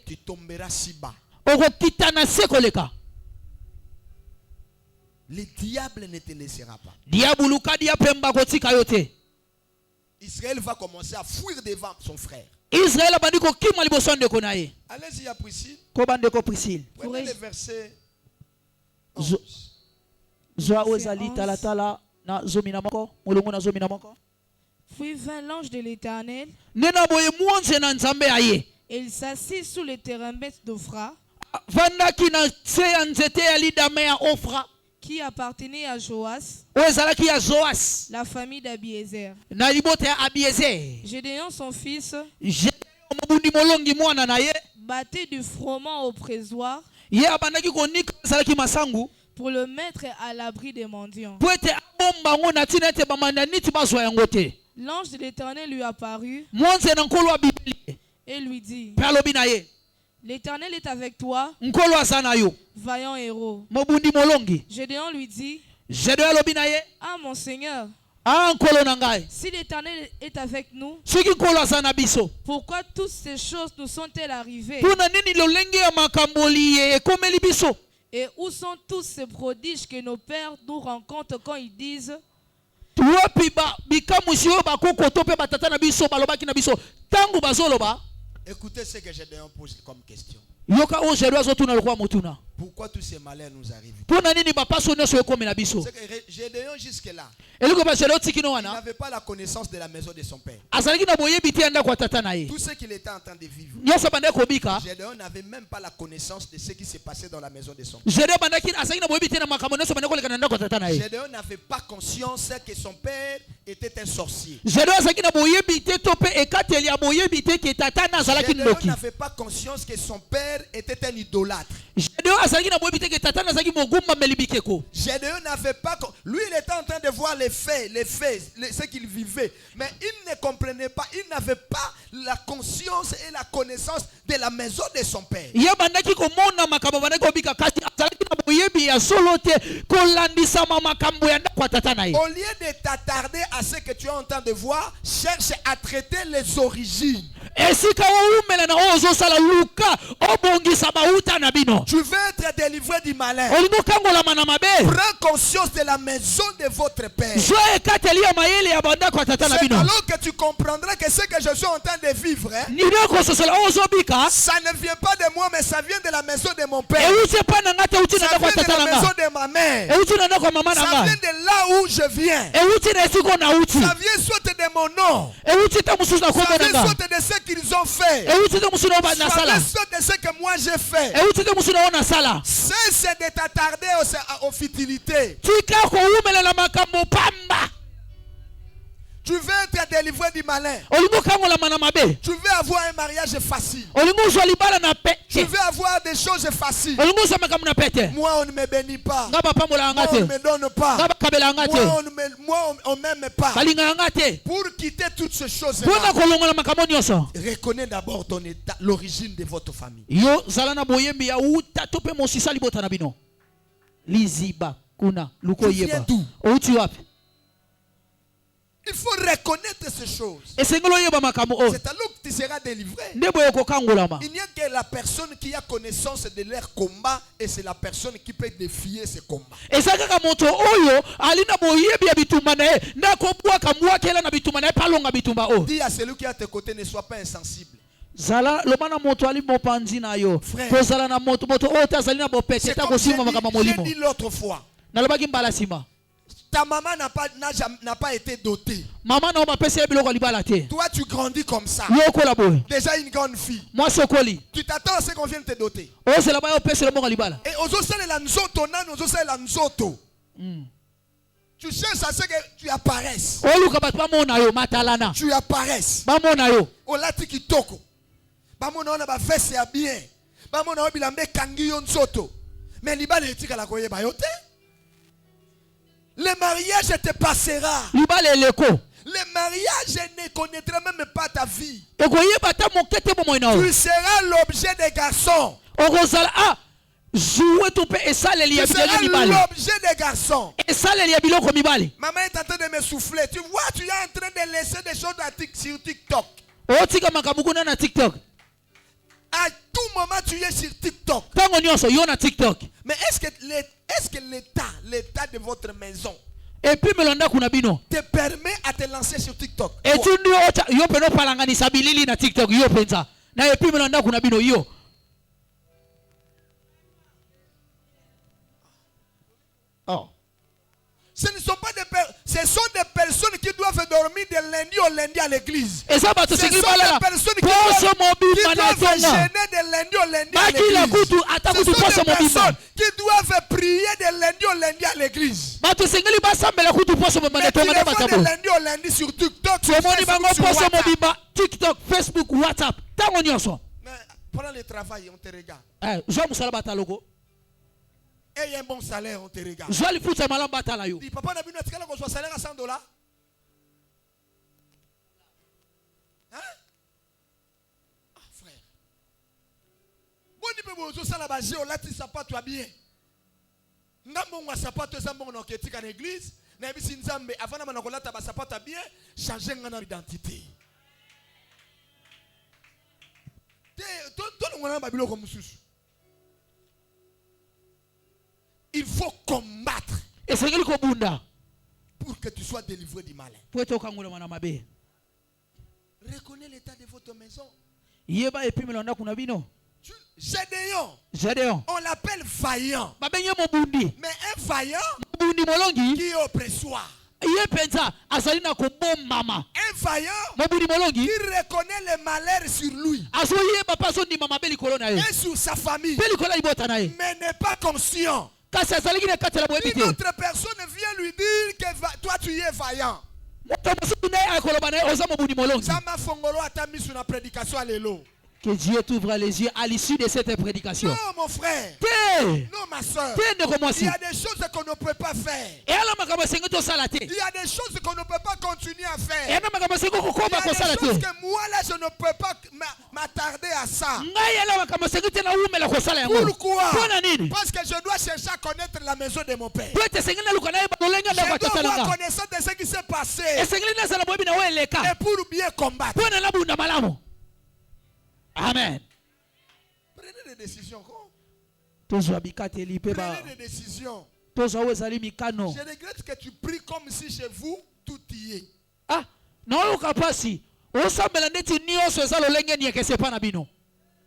tu tomberas si bas. Le diable ne te laissera pas. Israël va commencer à fuir devant son frère. Allez-y à Priscille. Prenez le verset 11. Puis vint l'ange de l'Éternel. Et il s'assit sous les térébinths d'Ophra, qui appartenait à Joas, la famille d'Abiézer. Gédéon son fils battait du froment au présoir pour le mettre à l'abri des mendiants. L'ange de l'Éternel lui apparut et lui dit: l'Éternel est avec toi, vaillant héros. Gédéon lui dit: ah mon Seigneur, si l'Éternel est avec nous, pourquoi toutes ces choses nous sont-elles arrivées? Et où sont tous ces prodiges que nos pères nous rencontrent quand ils disent: Écoutez ce que Gédéon pose comme question. Pourquoi tous ces malheurs nous arrivent? C'est que Gédéon jusque-là, il n'avait pas la connaissance de la maison de son père. Tout ce qu'il était en train de vivre, Gédéon n'avait même pas la connaissance de ce qui s'est passé dans la maison de son père. Gédéon n'avait pas conscience que son père était un sorcier. Gédéon n'avait pas conscience que son père était un idolâtre. Gédéon n'avait pas. Lui, il était en train de voir les faits, ce qu'il vivait. Mais il ne comprenait pas, il n'avait pas la conscience et la connaissance de la maison de son père. Au lieu de t'attarder à ce que tu es en train de voir, cherche à traiter les origines. Tu veux être délivré du malin. Prends conscience de la maison de votre père. C'est alors que tu comprendras que ce que je suis en train de vivre, ça ne vient pas de moi, mais ça vient de la maison de mon père. Ça vient de la maison de ma mère. Ça vient de là où je viens. Ça vient soit de mon nom. Ça vient soit de ce qu'ils ont fait. Ça vient soit de ce que moi j'ai fait. Cesse de t'attarder aux futilités. Tu veux être délivré du malin. Tu veux avoir un mariage facile. Tu veux avoir des choses faciles. Moi, on ne me bénit pas. Moi, on ne me donne pas. Moi, on ne m'aime pas. Pour quitter toutes ces choses-là, reconnais d'abord ton état, l'origine de votre famille. Il faut reconnaître ces choses. C'est alors que tu seras délivré. Il n'y a que la personne qui a connaissance de leur combat et c'est la personne qui peut défier ces combats. Dis à celui qui est à tes côtés, ne sois pas insensible. Frère, c'est comme j'ai dit l'autre fois. Ta maman n'a pas été dotée. Toi, tu grandis comme ça. Déjà une grande fille. Tu t'attends à ce qu'on vienne te doter. Et tu cherches à ce que tu apparaisses. Tu apparaisses. Mais le mariage te passera. Le mariage ne connaîtra même pas ta vie. Tu seras l'objet des garçons. Tu seras l'objet des garçons. Maman est en train de me souffler. Tu vois, tu es en train de laisser des choses sur TikTok. À tout moment, tu es sur TikTok. Mais est-ce que l'état de votre maison te permet à te lancer sur TikTok? Oh. Ce sont des personnes qui doivent dormir de lundi au lundi à l'église. Ce sont des personnes qui doivent gêner de lundi au lundi à l'église. Ce sont des personnes qui doivent prier de lundi au lundi à l'église. Mais tu les vois de lundi au lundi sur TikTok, sur Facebook, WhatsApp. Mais pendant le travail, on te regarde. Et il y a un bon salaire, on te regarde. Dis, papa, on a vu notre salaire à $100. Hein? Ah, frère. Bon, tu peux vous la base, on l'a dit, ça pas toi bien. N'amon ça pas toi, ça mon enquête en église. N'abi si nzambe, avant de m'en ta ça pas toi bien, changer mon identité. Tout le monde a babilo comme sous. Il faut combattre. pour que tu sois délivré du malin. po ete okangula mwana mabe. Reconnais l'état de votre maison. Yeba epimelo ndako na bino. Gédéon, on l'appelle vaillant. Babenye mobundi. Mais un vaillant Mobundi molongi. qui oppressoire. Ye penza azali na kobombama. Un vaillant Mobundi molongi. qui reconnaît le malheur sur lui Azoye papa so ndima mabeli kolona ye. et sur sa famille. Beli kola ibota na ye. Mais n'est pas conscient. Kasi azali kine katela Une boebite. autre personne vient lui dire que toi tu es vaillant. Moto musuku na akoloba na oza mobundi molongi. Sama fongolo atami sur la prédication alléluia. Que Dieu t'ouvre les yeux à l'issue de cette prédication. Non mon frère. Te. Non ma soeur. Te ne Il commence. y a des choses qu'on ne peut pas faire. Et ala makama sengo to salate. Il y a des choses qu'on ne peut pas continuer à Et faire. ala makama sengo Il y kokoba a ko des salate. choses que moi là je ne peux pas m'attarder à ça. Ngai ala makama sengo te na umela ko sala yango. Pourquoi? Pona nini? Parce que je dois chercher à connaître la maison de mon père. Po ete sengo na luka na ye bakolenga na Je dois batata avoir langa. connaissance de ce qui s'est passé. E sengo na sala boyebi na weleka. Et pour bien combattre. Pona na bunda malamu. Amen. Prenez des décisions. Tozwa bikateli pe ba. Prenez des décisions. Tozwa wezali mikano. Je regrette que tu pries comme si chez vous tout y est. Ah, na oyoka pasi. Osambela ndeti nyonso eza lolenge niekese pa na bino.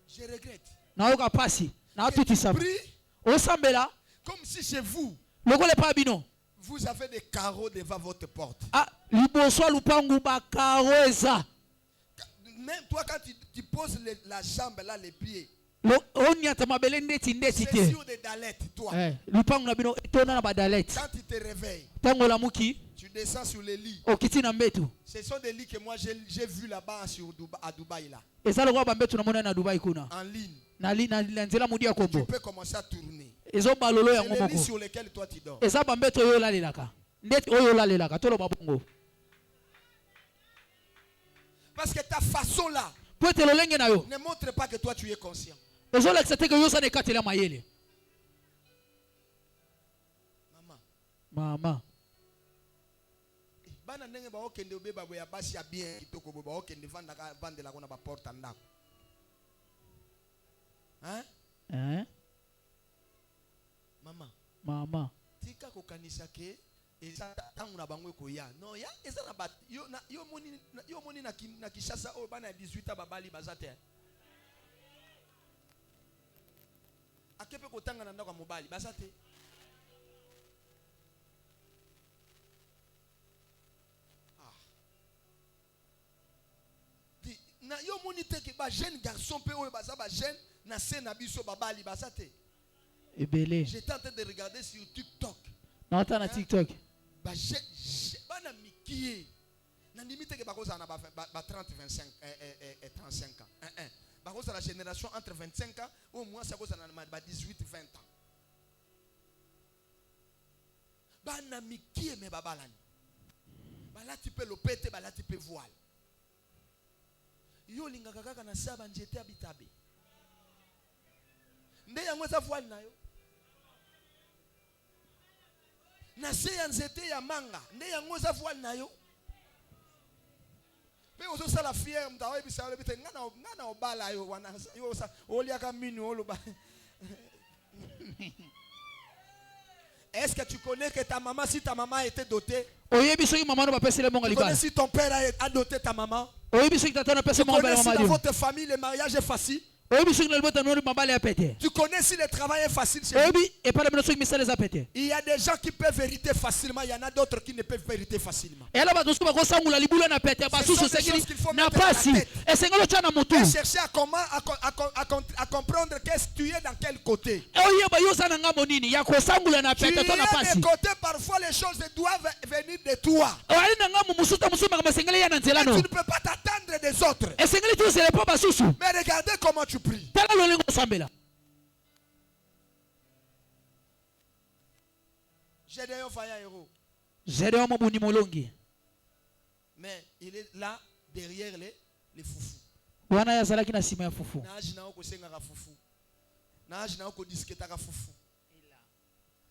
Je regrette. Na oyoka pasi. Na Tu tutisa. pries Osambela comme si chez vous, lokole pa bino. vous avez des carreaux devant votre porte. Ah, liboso lupangu ba karo eza. Même toi, quand tu poses la jambe là, les pieds, Onyata mabele ndeti ndeti c'est te. sur des dalettes, toi. Lupangu na bino etona na badalete. Quand tu te réveilles, Tango la muki tu descends sur les lits. okiti na mbetu. Ce sont des lits que moi j'ai vu là-bas à Dubaï, là, Eza lokwa ba mbetu na mona na Dubai kuna. en ligne. Na nzela mudi ya Tu kombo. peux commencer à tourner. Ezo balolo ya C'est les lits ngomoko. sur lesquels toi tu dors. Eza ba mbetu oyo lalelaka. Ndeti oyo lalelaka tolo babongo. Parce que ta façon là Po ete lolenge na yo. ne montre pas que toi tu es conscient. Ezo lekisa te ke yo sa ne katela mayele. Mama. Bana ndenge ba okende obeba boya basi ya bien kitoko boba okende vanda la kona ba porta ndako. Hein? Mama. Tika ko kanisa ke eza tangu na bango koya. Non, ya eza na bat yo moni na Kishasa o bana 18 babali bazate. Akepe ko tanga na ndako mobali bazate. Na yo moni te ke ba jeune garçon pe o baza ba jeune na se na biso babali bazate. Ebele. J'étais en train de regarder sur TikTok. Na ota na TikTok. Ba bana mikie. Na limite ke bakoza na ba 30 25 et 35 ans. Bakoza la génération entre 25 ans au moins ça koza na ba 18 20 ans. Bana mikie me babalani. Bala tu peux lopete bala tu peux voile. Yo lingaka kaka na saba njete abitabe. Nde yango za voile na yo. Na se ya nzete ya manga nde yango za voile na yo. Pe ozo sala fier mtawe bisa ole bite ngana obala yo wana yo sa oliaka minu oloba. Est-ce que tu connais que ta maman, si ta maman a été dotée? Tu connais si ton père a doté ta maman? Tu connais si dans votre famille le mariage est facile? Tu connais si le travail est facile chez vous? Il y a des gens qui peuvent hériter facilement, il y en a d'autres qui ne peuvent hériter facilement. Ce sont des choses qu'il faut mettre dans la tête. Et chercher à comprendre qu'est-ce que tu es dans quel côté. Tu es des côtés, parfois les choses doivent venir de toi. Et tu ne peux pas t'attendre des autres. Mais regardez comment tu pries. Gédéon Mobundi Molongi. Mais il est là derrière les foufous. Wana ya zalaki na sima ya fufu.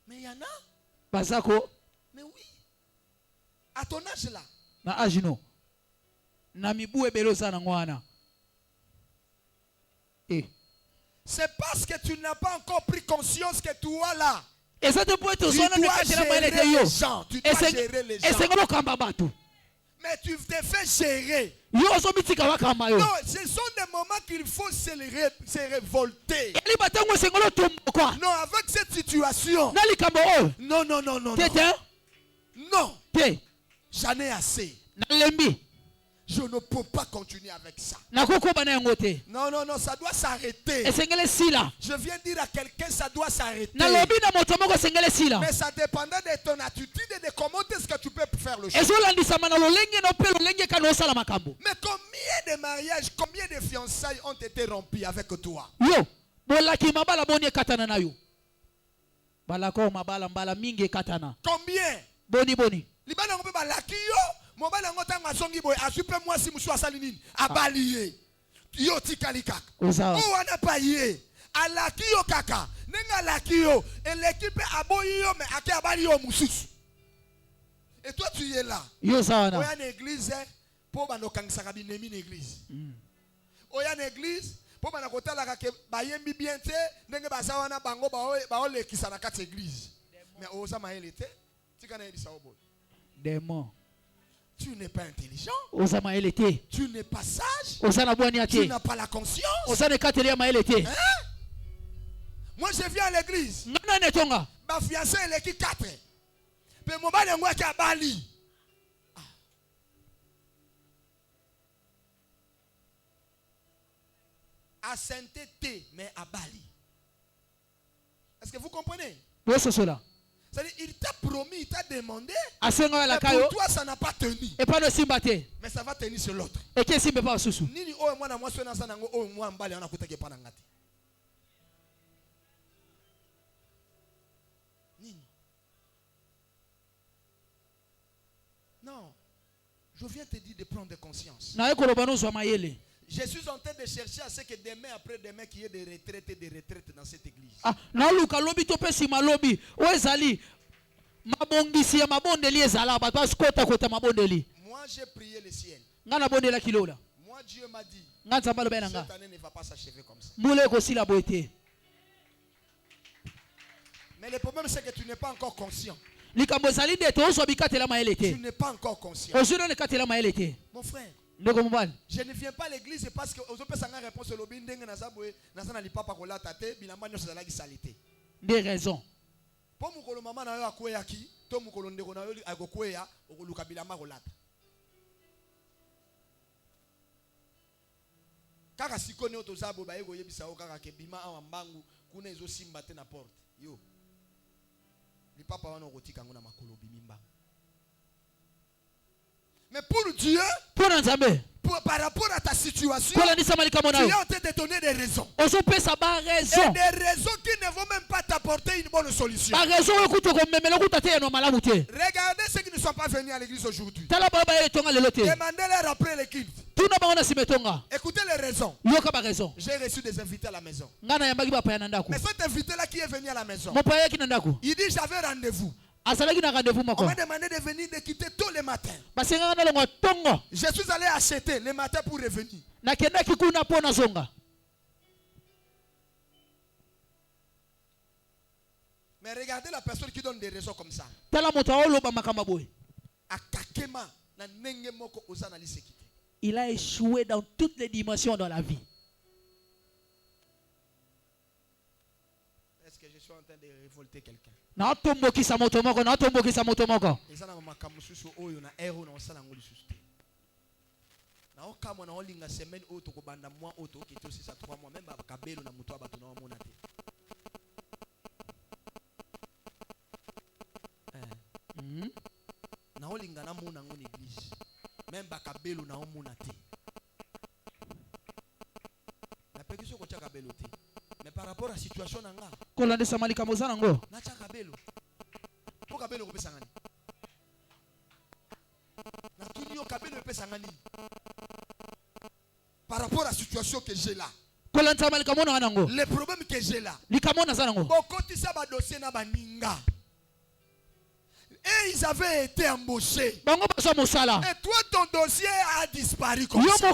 Mais il y en a. Bazako. Mais oui. À ton âge là. Na ajino. Na mibu ebelo sana ngwana. C'est parce que tu n'as pas encore pris conscience que toi là. Et ça te peut être Tu dois gérer les gens. Tu dois gérer les gens. Mais tu te fais gérer. Non, ce sont des moments qu'il faut se révolter. Non, avec cette situation. Non. Non. J'en ai assez. Je ne peux pas continuer avec ça. Non, ça doit s'arrêter. Je viens dire à quelqu'un, ça doit s'arrêter. Mais ça dépendra de ton attitude et de comment est-ce que tu peux faire le choix. Mais combien de mariages, combien de fiançailles ont été rompus avec toi? Combien? Mobile ngota ngazongi boy asupe moi si musu asali nini abaliye yo tikalika o wana paye alaki yo kaka nenga laki yo et l'équipe aboyi yo mais ake abali yo mususu et toi tu es là oya na église po bano kangsaka binemi na église oya na église po bana kotalaka ke bayembi bien te ndenge bazawa na bango ba olekisa na kati église mais oza maele te tikana elisa obo démon. Tu n'es pas intelligent. Tu n'es pas sage. Tu n'as pas la conscience. Hein? Moi je viens à l'église. Ma fiancée elle est qui 4. Mais mon mari moi qui a Bali. À sainteté mais à Bali. Est-ce que vous comprenez? Oui, c'est cela. C'est-à-dire, il t'a promis, il t'a demandé. Mais pour toi, ça n'a pas tenu. Mais ça va tenir sur l'autre. Non. Je viens te dire de prendre conscience. Je suis en train de chercher à ce que demain après demain qu'il y ait des retraites dans cette église. Moi j'ai prié le ciel. Moi Dieu m'a dit cette année ne va pas s'achever comme ça. Mais le problème c'est que tu n'es pas encore conscient. Tu n'es pas encore conscient. Mon frère, je ne viens pas à l'église parce que aux autres personnes réponse au bindeng des raisons. Pour mukolo mama na yo akwea ki, to mukolo ndeko na yo akokwea okoluka bilamba kolata. Kaka sikone otozabo ba ego yebisa o kaka ke bima awa mbangu kuna ezo simba te na porte. Yo. Li papa wana okotika ngona makolo bimimba. Mais pour Dieu, par rapport à ta situation, tu es en train de donner des raisons. Et des raisons qui ne vont même pas t'apporter une bonne solution. Regardez ceux qui ne sont pas venus à l'église aujourd'hui. Demandez-leur après les cultes. Écoutez les raisons. J'ai reçu des invités à la maison. Mais cet invité-là qui est venu à la maison, il dit j'avais rendez-vous. On m'a demandé de venir, de quitter tous les matins. Je suis allé acheter les matins pour revenir. Mais regardez la personne qui donne des raisons comme ça. Il a échoué dans toutes les dimensions dans la vie. Est-ce que je suis en train de révolter quelqu'un? Na okamwa na olinga semaine oto ko banda mois oto ki to sisa 3 mois même ba kabelo na muto abato na omona te. Na olinga na mona ngoni église même ba kabelo na omona te. Na pekiso ko cha kabelo te. Mais par rapport à la situation nanga kolande samali kamozana ngo na cha kabelo. Po kabelo ko pesa ngani? Na tunyo kabelo pesa ngani? Par rapport à la situation que j'ai là, le problème que j'ai là, et ils avaient été embauchés. Et toi, ton dossier a disparu comme ça.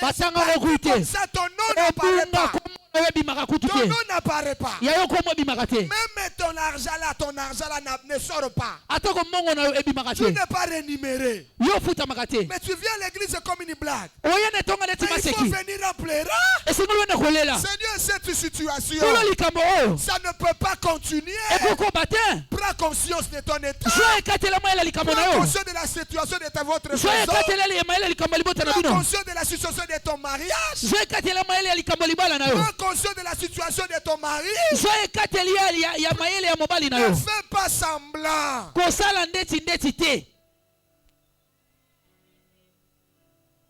Et ça, ton nom n'apparaît pas. Ton nom n'apparaît pas. yayo komo ebimaka te. Même ton argent là ne sort pas. Atako mbongo na yo ebimaka Tu te. n'es pas rémunéré. Yo futamaka te. Mais tu viens à l'église comme une blague. Oya ne tonga neti Mais il faut maseki. venir en pleurant. Esengeli wende kolela. Seigneur, cette situation, Kolo likambo oyo. ça ne peut pas continuer. Ekoko bate. Prends conscience de ton état. Jo ekatela mayela likambo na Prends yo. conscience de la situation de votre Jo maison. ekatela mayela likambo libota na Prends bino. conscience de la situation de ton mariage. Jo ekatela mayela likambo libala na yo. Prends conscience de la situation de ton mari. Jo ekatela ya mayele ya mobali na Ne yo. fais pas semblant. Kosala ndeti te.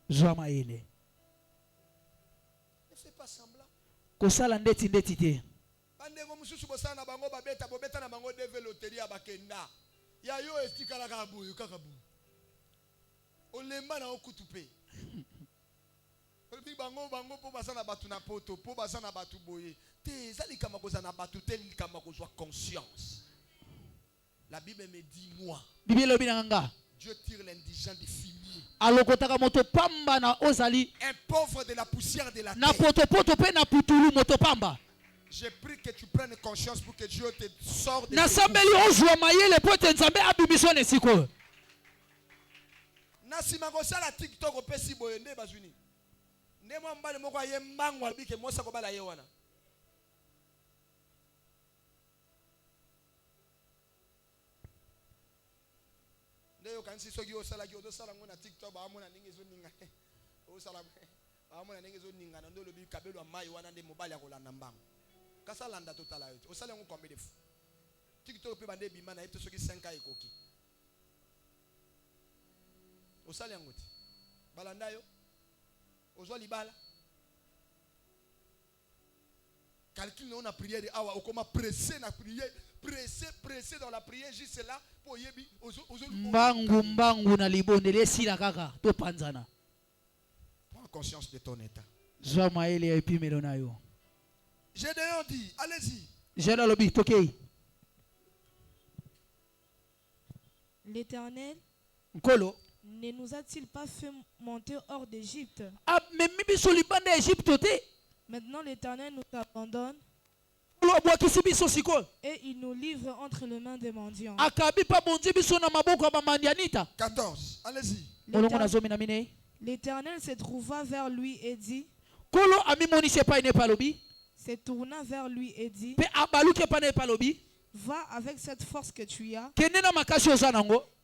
Jo mayele. Ne fais pas semblant. Kosala ndeti te. Bandengo mususu bosana na bango bobeta na bango deve loterie ya bakenda. Ya yo estikala kaka boyo. Olemba na okutu pe. Bango po basana batu na poto, po basana batu boye. Te zali kama koza na batu te kama kozwa conscience. La Bible me dit moi. Bible lobi na nga. Dieu tire l'indigent du fumier. Alokotaka moto pamba na ozali. Un pauvre de la poussière de la Na terre. poto pe na putulu moto pamba. J'ai pris que tu prennes conscience pour que Dieu te sorte de Na ce sambeli ozwa mayele po te nzambe abibiso ne siko. na sima kosala TikTok opesi boye nde bazwini. Nde mwa mbale moko aye mbango abike mosa kobala ye wana. Nde yo kanisi soki osala ki osala ngo na TikTok ba amona ndenge zo ninga. Osala ba amona ndenge zo ninga na ndo lobi kabelo mai wana nde mobali akolanda mbango. Kasa landa totala yo. Osala ngo combien de fois. TikTok pe bande bima na yepto soki 5 ans ekoki. Osala yango ti. Balanda yo. Ozwa libala. Calcule on a prière de awa okoma pressé na prière, pressé dans la prière juste là pour yebi Mbangu na libondeli esila kaka to panzana. Prends conscience de ton état. Zwa mayele ya epimelo na yo. Gédéon dit, allez-y. Jela lobi tokei. L'Éternel Nkolo. ne nous a-t-il pas fait monter hors d'Égypte? Ah mais mibiso libanda Egypte te. Maintenant l'Éternel nous abandonne et il nous livre entre les mains des mendiants. 14, allez-y. L'Éternel se trouva vers lui et dit, se tourna vers lui et dit, va avec cette force que tu as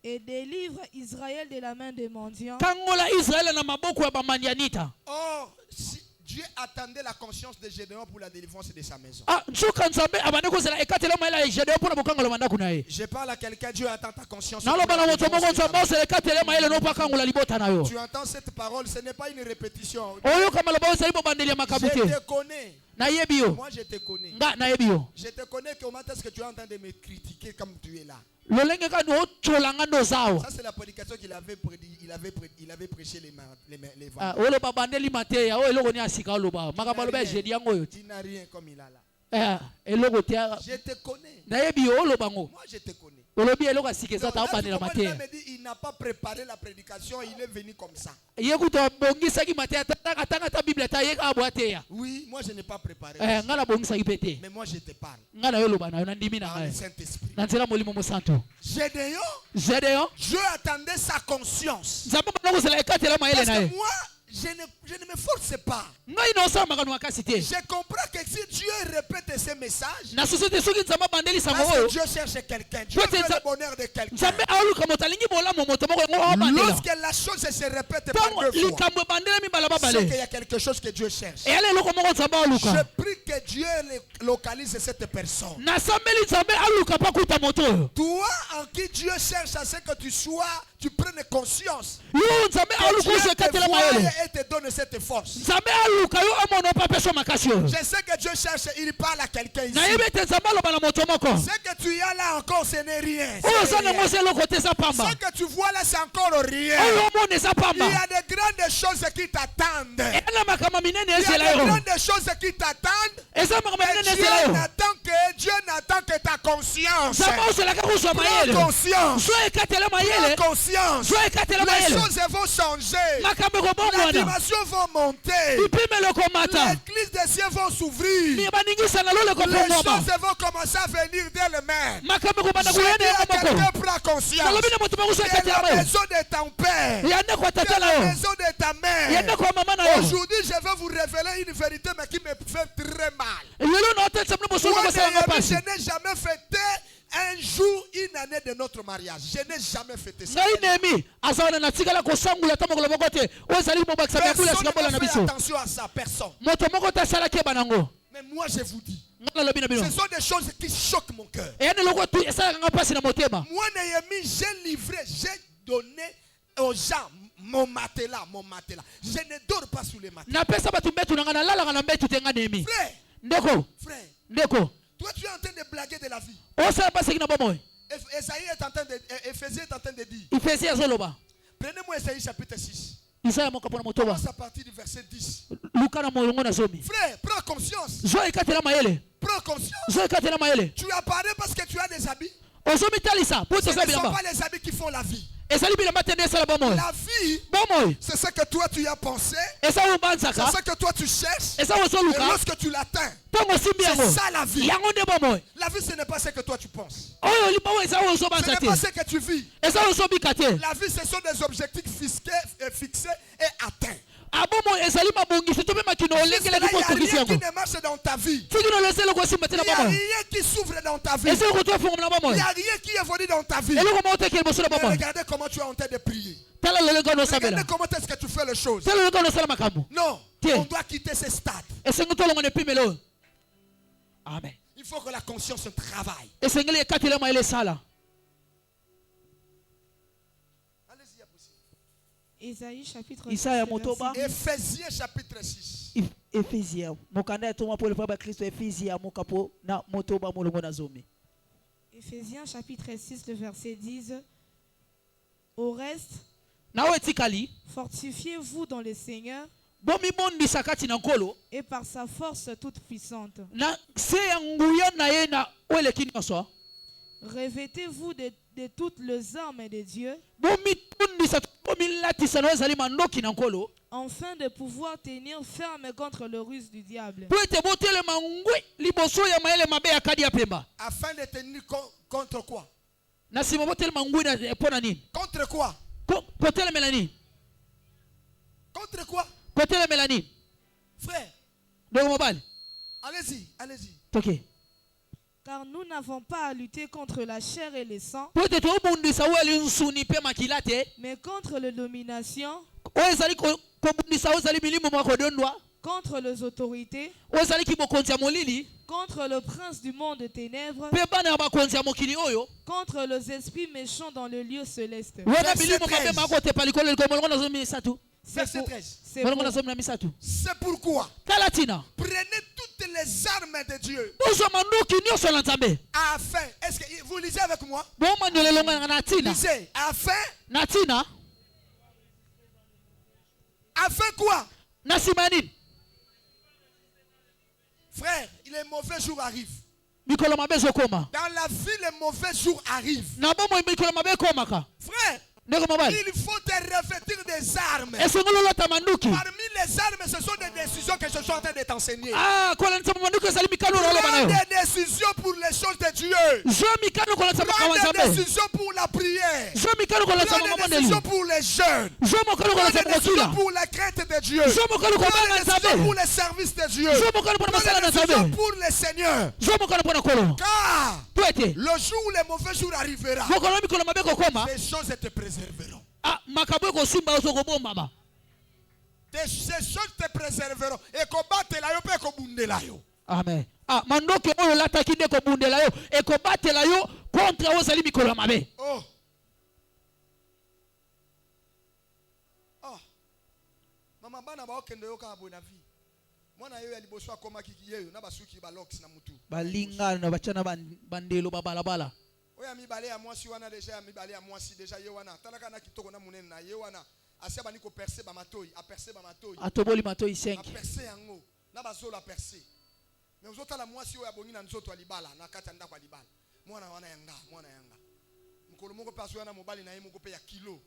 et délivre Israël de la main des mendiants. Or, si Dieu attendait la conscience de Gédéon pour la délivrance de sa maison. Je parle à quelqu'un, Dieu attend ta conscience. Tu entends cette parole, ce n'est pas une répétition. Je te connais. Moi je te connais. Je te connais comment est-ce que tu es en train de me critiquer comme tu es là. Ça c'est la prédication qu'il avait prédit, il avait prêché les vendredis. Il n'a rien comme il a là. Je te connais. Moi je te connais. Il n'a pas préparé la prédication, il est venu comme ça. Oui, moi je n'ai pas préparé. Mais moi je te parle. Par le Saint-Esprit. Gédéon, Dieu attendait sa conscience. Parce que moi, je ne me force pas. Je comprends que si Dieu répète ces messages, parce que Dieu cherche quelqu'un. Dieu veut le bonheur de quelqu'un. Lorsque la chose se répète par deux fois, c'est qu'il y a quelque chose que Dieu cherche. Je prie que Dieu localise cette personne. Toi en qui Dieu cherche à ce que tu sois, tu prennes conscience. Que Dieu te voie et te donne cette force. Je sais que Dieu cherche, il parle à quelqu'un ici. Ce que tu as là encore, ce n'est rien. Ce que tu vois là, c'est encore rien. Il y a de grandes choses qui t'attendent. Il y a de grandes choses qui t'attendent. Dieu n'attend que ta conscience. Prends conscience. confiance. Les choses vont changer. La dimension va monter. L'église des cieux va s'ouvrir. Les choses vont commencer à venir d'elles-mêmes. Je dis à quelqu'un, prends conscience. C'est la maison de ton père. C'est la maison de ta mère. Aujourd'hui, je vais vous révéler une vérité, mais qui me fait très mal. Je n'ai jamais fêté un jour, une année de notre mariage. Je n'ai jamais fêté ça. Personne ne fait attention à ça, personne. Mais moi je vous dis, ce sont des choses qui choquent mon cœur. Moi, Néhémie, j'ai livré, j'ai donné aux gens mon matelas. Je ne dors pas sous les matelas. Frère, toi tu es en train de blaguer de la vie. Esaïe est en train de, Éphésiens est en train de dire. Prenez-moi Esaïe chapitre 6. Commence à partir du verset 10. Frère, prends conscience. Prends conscience. Tu as parlé parce que tu as des habits. Ce ne sont pas les habits qui font la vie. La vie, c'est ce que toi tu as pensé. C'est ce que toi tu cherches. Et lorsque tu l'atteins, c'est ça la vie. La vie, ce n'est pas ce que toi tu penses. Ce n'est pas ce que tu vis. La vie, ce sont des objectifs fixés et atteints. Il n'y a rien qui ne marche dans ta vie. Il n'y a rien qui s'ouvre dans ta vie. Il n'y a rien qui évolue dans ta vie. Mais regardez comment tu es en train de prier. Regardez comment est-ce que tu fais les choses. Non, on doit quitter ce stade. Amen. Il faut que la conscience travaille. Ésaïe chapitre 6. Éphésiens chapitre 6. Éphésiens chapitre 6, le verset 10. Au reste, fortifiez-vous dans le Seigneur et par sa force toute puissante. Revêtez-vous de toutes les armes de Dieu afin de pouvoir tenir ferme contre le ruse du diable. Afin de tenir contre quoi? Contre quoi? Contre quoi? Frère, allez-y. Car nous n'avons pas à lutter contre la chair et le sang, mais contre les dominations, contre les autorités, contre le prince du monde des ténèbres, contre les esprits méchants dans le lieu céleste. Verset 13. C'est pourquoi prenez toutes les armes de Dieu afin, est-ce que vous lisez avec moi? Lisez, afin quoi? Frère, les mauvais jours arrivent. Dans la vie, les mauvais jours arrivent. Frère, il faut te revêtir des armes. Parmi les armes, ce sont des décisions que je suis en train de t'enseigner. Prends des décisions pour les choses de Dieu. Prends des décisions pour la prière. Prends des décisions pour les jeunes. Prends des décisions pour la crainte de Dieu. Prends des décisions pour le service de Dieu. Prends des décisions pour le Seigneur. Car le jour où les mauvais jours arriveront, ces choses te préserveront. Ces choses te préserveront. Et combattre la yo pe ko bundela yo. Amen. Mandoke oyo lataki nde ko bundela yo e ko batela yo contre ozali mikolo mabe. Oh. Mama bana ba okende yo ka bona vie. Mwana yo ya liboso akoma kiki yeyo na basuki ba locks na mutu. Balinga na bachana bandelo babalabala. Oya mibale ya mwasi wana deja mibale ya mwasi deja ye wana talaka na kitoko na munene na ye wana asia bani ko percer ba matoi a percer ba matoi atoboli matoi 5 a percer yango na bazolo a percer mais ozota la mwasi oya bongi na nzoto alibala na kati anda kwa libala mwana wana yanga lokolo moko pa soya na mobali na ye moko pe ya kilo.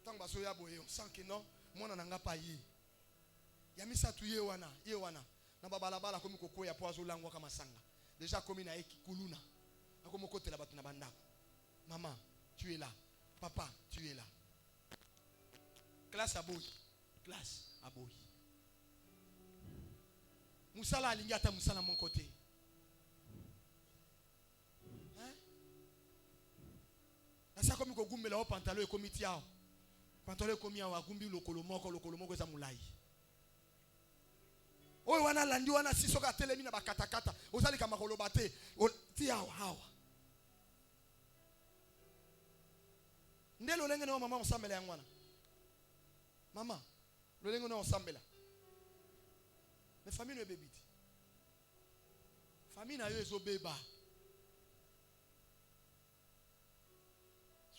Tant baso ya boye on sent que non, mwana nanga pa yi. Ya misatu ye wana. Na babalabala komi kokoya po azolangwa kama sanga. Déjà komi na eki kuluna. Akomo kote la batu na bandako. Maman, tu es là. Papa, tu es là. Classe à boy. Classe à boy. Moussala alingata moussala mon côté. Hein? Nasa komi ko gumbela o pantalon e komi tiao. Pantalon e komi awa gumbi lokolo moko eza mulai. Oyo wana landi wana sisoka telemi na bakatakata. Ozali kama koloba te. Tiao hawa. Ndelo lenge na mama osambela yangwana. Mama, lo lenge na osambela. Mais famille ne bébé. Famille na yo ezo beba.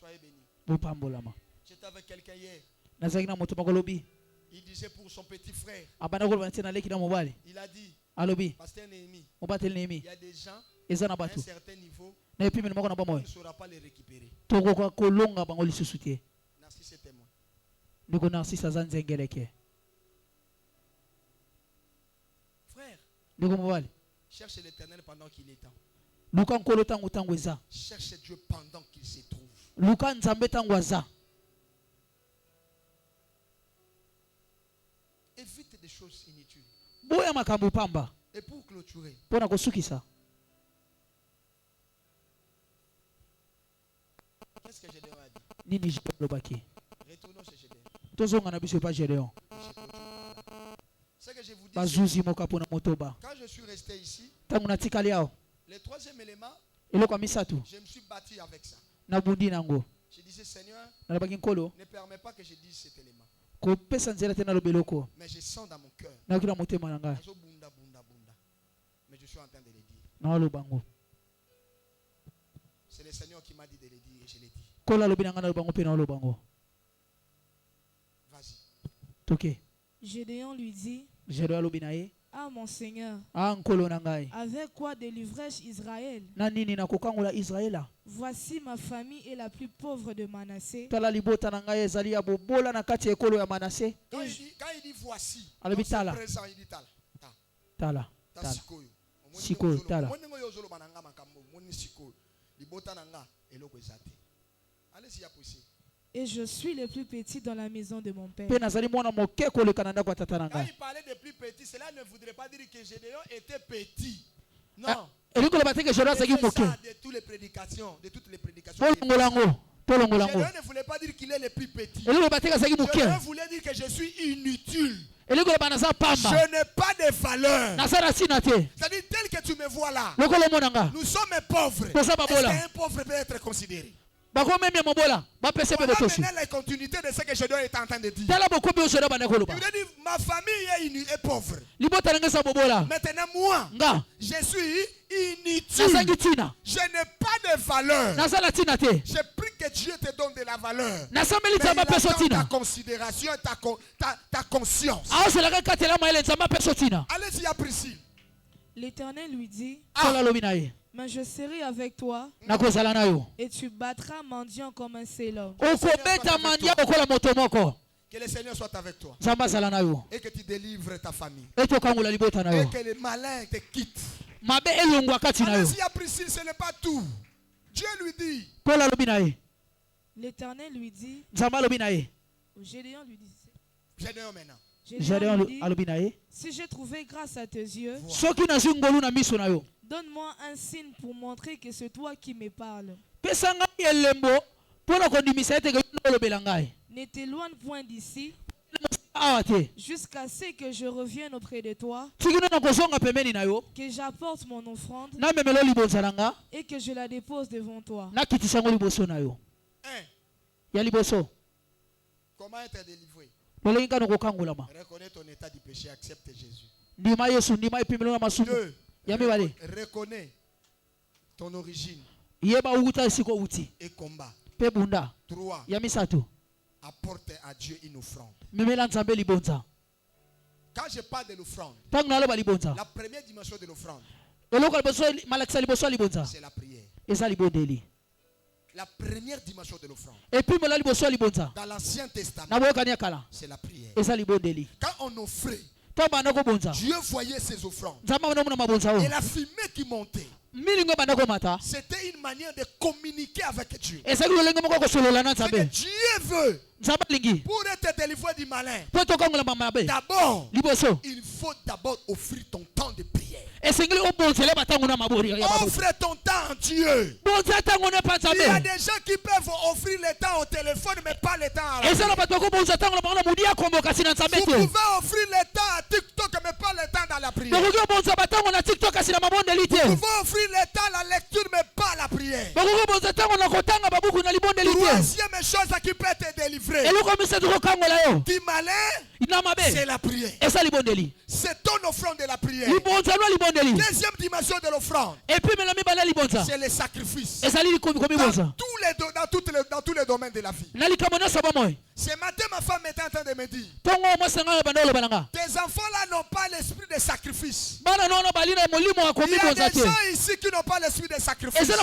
Soyez bénis. J'étais avec quelqu'un hier. Il disait pour son petit frère. Il a dit, Pasteur Néhémie, il y a des gens à un certain niveau, on ne saura pas les récupérer. Narcisse est témoin. Frère, cherche l'Éternel pendant qu'il est temps. Cherche Dieu pendant qu'il se trouve. Évite des choses inutiles. Et pour clôturer, qu'est-ce que Gédéon a dit? Retournons chez Gédéon. Ce que je vous dis, quand je suis resté ici, le troisième élément, je me suis battu avec ça. Je disais, Seigneur, ne permets pas que je dise cet élément. Mais je sens dans mon cœur. Mais je suis en train de le dire. C'est le Seigneur qui m'a dit de le dire et je l'ai dit. Vas-y. Gédéon lui dit, ah mon Seigneur, avec quoi délivrai-je Israël? Voici ma famille est la plus pauvre de Manassé. Quand il dit voici, dans ce présent, il dit tala. Allez-y, possible. Et je suis le plus petit dans la maison de mon père. Quand il parlait de plus petit, cela ne voudrait pas dire que Gédéon était petit. Non. C'est ça de toutes les prédications. Gédéon ne voulait pas dire qu'il est le plus petit. Gédéon voulait dire que je suis inutile. Je n'ai pas de valeur. C'est-à-dire tel que tu me vois là. Nous sommes pauvres. Est-ce qu'un pauvre peut être considéré? Voilà maintenant la continuité de ce que Gédéon est en train de dire. Il veut dire ma famille est pauvre. Maintenant moi, je suis inutile. Je n'ai pas de valeur. J'ai pris que Dieu te donne de la valeur. Mais il attend ta considération et ta conscience. Allez-y à Priscille. L'Éternel lui dit, mais je serai avec toi et tu battras mendiant comme un seul homme. Que le Seigneur soit avec toi et que tu délivres ta famille et que les malins te quittent. Allez-y à Priscille, ce n'est pas tout. Dieu lui dit. L'Éternel lui dit. Gédéon lui dit. Gédéon maintenant. Si j'ai trouvé grâce à tes yeux, donne-moi un signe pour montrer que c'est toi qui me parles. Ne t'éloigne point d'ici jusqu'à ce que je revienne auprès de toi, que j'apporte mon offrande et que je la dépose devant toi. Comment être délivré? Reconnais ton état du péché, accepte Jésus. 2. Reconnais ton origine et combat. 3. Apporte à Dieu une offrande. Quand je parle de l'offrande, la première dimension de l'offrande, c'est la prière. La première dimension de l'offrande. Dans l'Ancien Testament, c'est la prière. Quand on offrait, Dieu voyait ses offrandes. Et la fumée qui montait, c'était une manière de communiquer avec Dieu. C'est que Dieu veut, pour être délivré du malin, d'abord, il faut d'abord offrir ton temps de prière. Offre ton temps à Dieu. Il y a des gens qui peuvent offrir le temps au téléphone, mais pas le temps à la prière. Vous pouvez offrir le temps à TikTok, mais pas le temps dans la prière. Vous pouvez offrir le temps à la lecture, mais pas à la prière. Troisième chose qui peut te délivrer du malin, c'est la prière. C'est ton offrande de la prière. Deuxième dimension de l'offrande, c'est le sacrifice. Dans tous les domaines de la vie. Ce matin, ma femme était en train de me dire, tes enfants là n'ont pas l'esprit de sacrifice. Il y a des gens ici qui n'ont pas l'esprit de sacrifice. Non,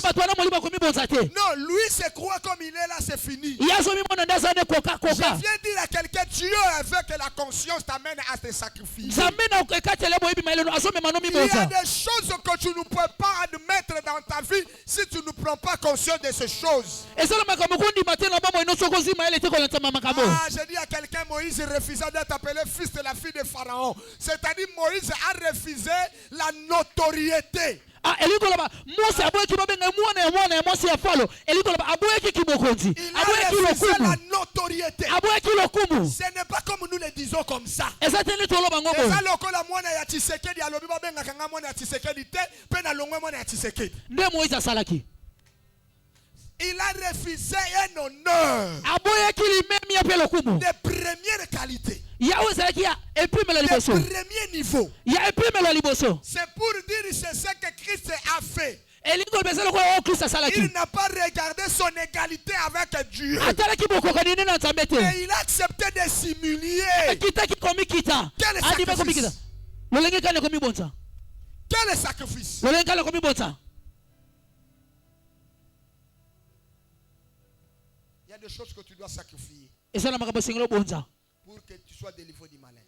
lui se croit comme il est là, c'est fini. Je viens dire à quelqu'un, Dieu veut que la conscience t'amène à te sacrifier. Il y a des choses que tu ne peux pas admettre dans ta vie si tu ne prends pas conscience de ces choses. J'ai dit à quelqu'un, Moïse refusait d'être appelé fils de la fille de Pharaon. C'est-à-dire Moïse a refusé la notoriété. Il a refusé la notoriété. Ce n'est pas comme nous le disons comme ça. Il a refusé un honneur de première qualité, de premier niveau. C'est pour dire c'est ce que Christ a fait. Il n'a pas regardé son égalité avec Dieu. Mais il a accepté de s'humilier. Quel sacrifice? Quel sacrifice? Il y a des choses que tu dois sacrifier pour que tu sois délivré du malin.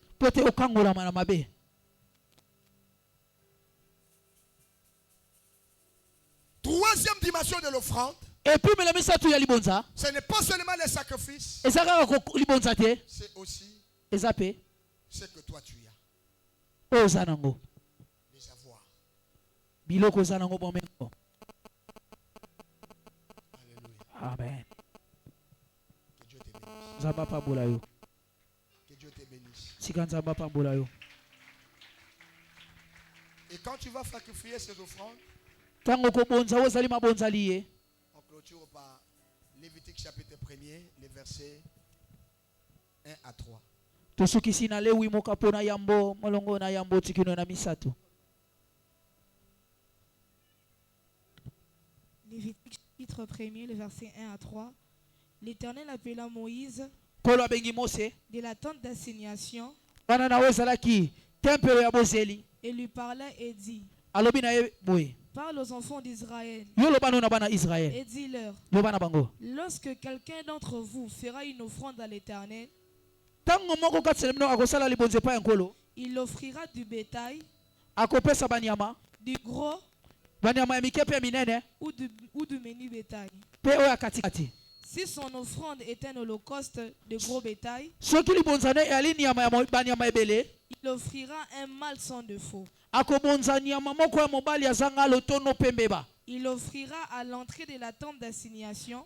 Troisième dimension de l'offrande, ce n'est pas seulement les sacrifices, c'est aussi ce que toi tu as. Les avoirs. Amen. Que Dieu te bénisse. Que Et quand tu vas sacrifier ces offrandes, on clôture par Lévitique chapitre 1er, les versets 1 à 3. Lévitique chapitre 1er, les versets 1 à 3. L'Éternel appela Moïse de la tente d'assignation et lui parla et dit, parle aux enfants d'Israël et dis-leur, lorsque quelqu'un d'entre vous fera une offrande à l'Éternel, il offrira du bétail, du gros ou du menu bétail. Si son offrande est un holocauste de gros bétail, il offrira un mâle sans défaut. Il offrira à l'entrée de la tente d'assignation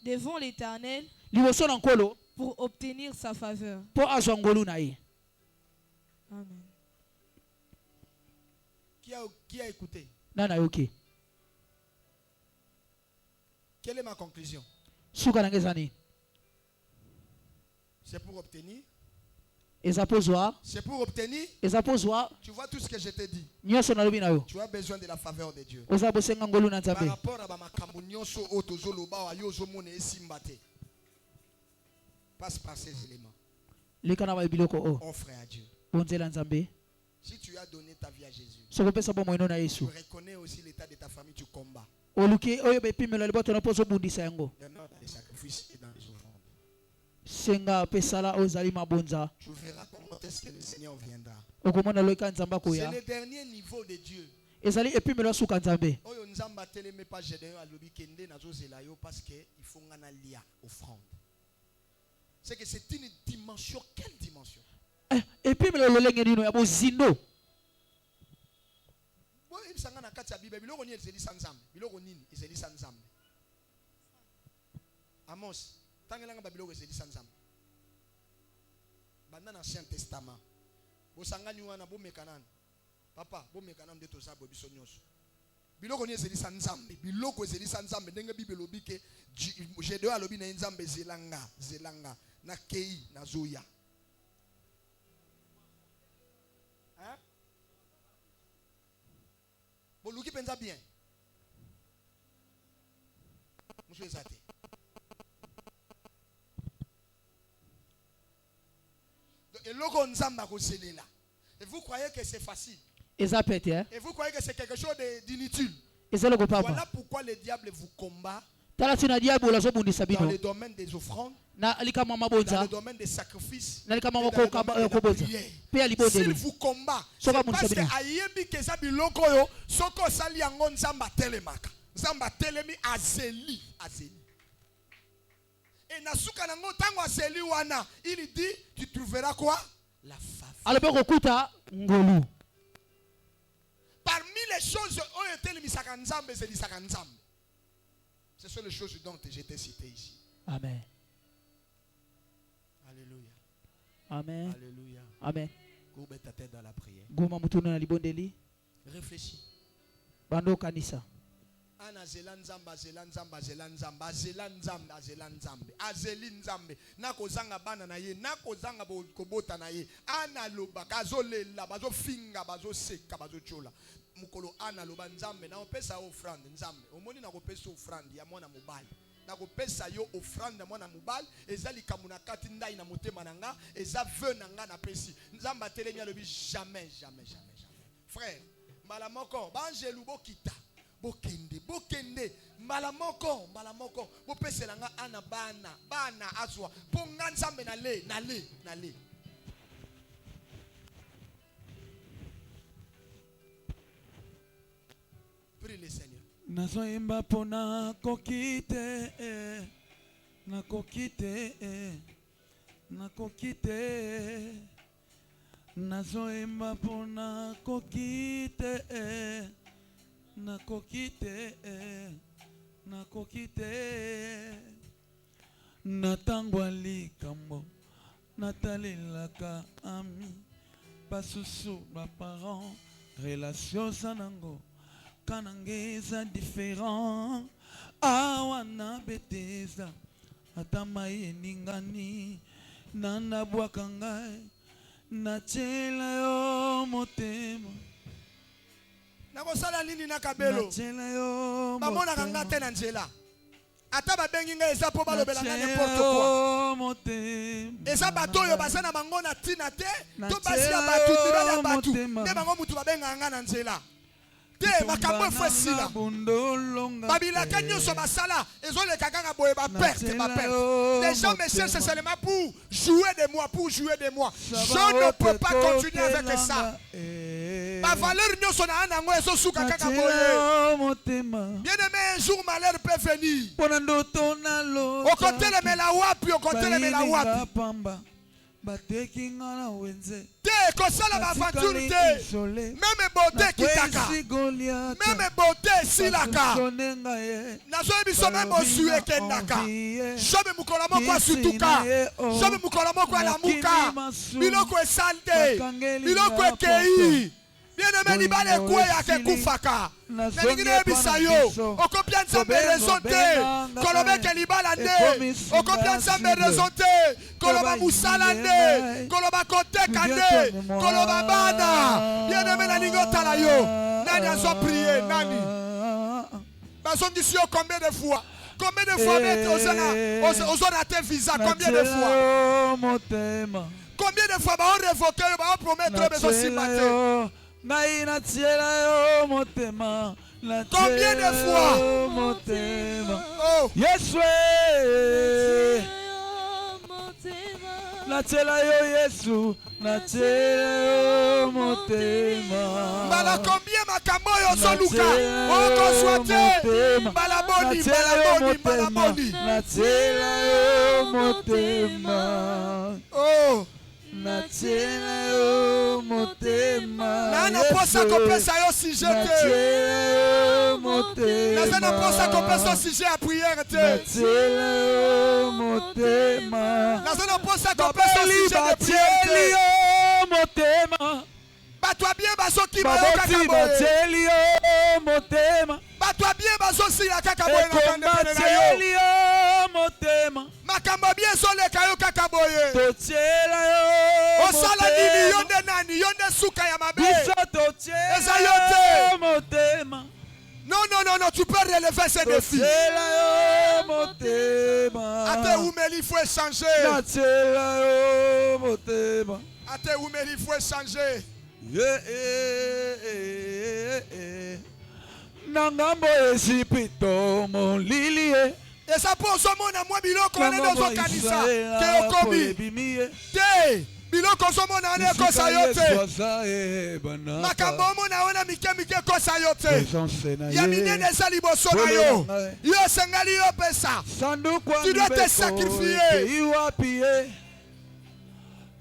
devant l'Éternel pour obtenir sa faveur. Amen. Qui a écouté? Quelle est ma conclusion? C'est pour obtenir. C'est pour obtenir. Tu vois tout ce que je t'ai dit. Tu as besoin de la faveur de Dieu. Par rapport à ma passe par ces éléments. Offre à Dieu. Si tu as donné ta vie à Jésus, tu reconnais aussi l'état de ta famille, tu combats. Il y a des sacrifices et dans les offrandes. Tu verras comment est-ce que le Seigneur viendra. C'est le dernier niveau de Dieu. Parce qu'il faut une offrande. C'est que c'est une dimension. Quelle dimension? Et puis Amos, dans l'Ancien Testament, papa, biloko ni ezeli sanzambe biloko ezeli sanzambe ndenge Bible lobi ke Gédéon alobi na nzambe zelanga na kei na zoya. Hein? Boluki penza bien. Monsieur Zate. Et loko nzamba ko zelela. Et vous croyez que c'est facile? Et vous croyez que c'est quelque chose d'inutile? Voilà pourquoi le diable vous combat dans le domaine des offrandes, dans le domaine des sacrifices, dans le domaine de la prière. S'il vous combat, c'est parce que ayebi keza biloko yo soko sali yango nzamba telemaka. Nzamba telemi azeli. Et nasuka nango tango azeli wana, il dit tu trouveras quoi? La faveur. Parmi les choses ce sont les choses dont j'étais cité ici. Amen. Alléluia. Amen. Alléluia. Amen. Courbe ta tête dans la prière. Réfléchis. Bando kanisa. Ana zelanzamba azelinzambe nakozanga bana na ye nakozanga kobota na ye ana loba kazolela bazofinga bazoseka bazochola mukolo ana loba nzambe na opesa offrande nzambe omoni na kopesa offrande ya mwana mobali na kopesa yo offrande ya mwana mobali ezali kamuna kati ndai na motema nanga eza veu nanga na pesi nzamba telemi alobi jamais frère mbala moko banjelu bokita bokende mbala moko bopeselanga ana bana azwa ponga nzambe na le prie le Seigneur. Nazoimba pona kokite nazoimba pona kokite natangwa likambo natalelaka ami basusu baparent relation sanango kanangeza différent awana beteza atamaye ningani nana bwakangai nachela yo motema nakosala nini na kabelo bamona kanga te na nzela ata babengi ngai eza po balobela nga n'importe quoi eza bato oyo baza na bango na tina te to basi ya batu mibali ya batu nde bango mutu babengaka nga na nzela te makambo efo esila babilaka nyonso basala ezoleka kaka boye baperte. Les gens me cherchent seulement pour jouer de moi. Je ne peux pas continuer avec ça. Ma valeur nyonso na nango ezosuka kaka boye. Bien aimé, un jour malheur peut venir. Okotelemela wapi te kosala baventure te meme bote kitaka meme bote silaka nazoyebi biso meme osui ekendaka sobe mokolo moko asutuka sobe mokolo moko alamuka biloko esali te biloko ekei bien-aimé libala ekweyaka ekufaka nalingi nayebisa yo okopia nzambe rezo te koloba eke libala nde okopia nzambe rezo te koloba musala nde koloba koteka nde koloba bana bien-aimé nalingi otala yo nani azo prie nani bazongisi yo combien de fois ozona te visa combien de fois combien de fois on révoqué, on promettre mais aussi matin. Combien de fois? Oh. Yes, Natela yo Yesu, natela yo motema. Bala combien makambo yo soluka? Oko swate. Balaboni, balaboni, balaboni. Natela yo motema. Oh. Natela yo motema. Nana posa kopesa yo sujet. Natela yo motema. Nana posa kopesa sujet à prière te. Natela yo motema. Nana posa kopesa sujet de prière motema. Batwa bien basoki ba baboti bateli yo motema. Batwa bien basosi la kakaboye na bande na yo. Motema. Makambo bien sole kayo kakaboye. Totiela yo. Osala nini yonde nani yonde suka ya mabe. Biso totiela. Eza yote. Motema. Non, non, non, non, tu peux relever ces défis. Totiela yo motema. Ate oumeli, il faut échanger. Totiela yo motema. Ate oumeli, il faut échanger. Nangambo esipito molilie. Et ça pour ce monde à moi biloko on est dans un kanisa que okomi te biloko so mona ane ko sayote makambo mona ona mikemike ko sayote ya minene sali boso na yo yo sengali yo pesa tu dois te sacrifier.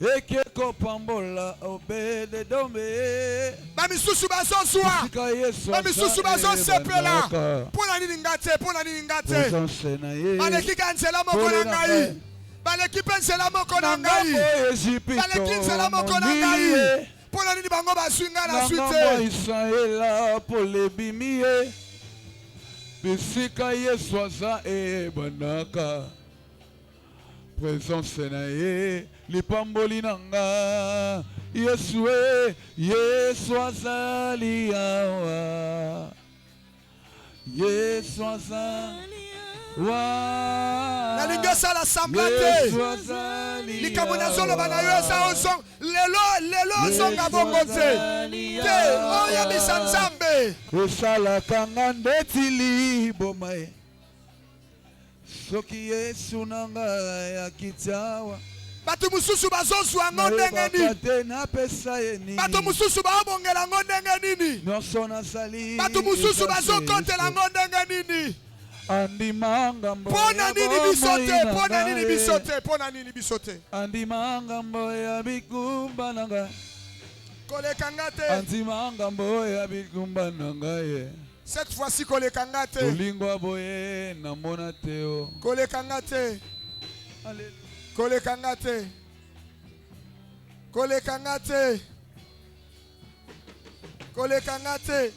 Ekeko pambola obede dombe. Bamisusu bazo soa. Bamisusu bazo sepela. Pona nini ngate, pona nini ngate. Baleki kansela moko na ngai. Baleki pensela moko na ngai. Baleki pensela moko na ngai. Pona nini bango baswinga na suite. Israela polebimie. Bisika Yesu aza banaka. Présence na ye lipamboli nanga Yesu Yesu azali awa Yesu azali wa nalinga sala samblate likamuna zolo bana yo sa ozong lelo zonga bongo te oya bisanzambe osala kanga ndeti libomae soki Yesu nanga ya kitawa bato mususu bazozwa ngo ndenge nini bato mususu baobongela ngo ndenge nini bato mususu bazokotela ngo ndenge nini pona nini bisote pona nini bisote pona nini bisote andimanga mboya bikumba nanga koleka ngate andimanga mboya bikumba nanga ye. Cette fois-ci, koleka ngate. Koleka ngate. Koleka ngate. Koleka ngate. Koleka ngate.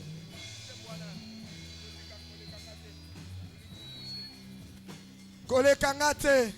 Koleka ngate.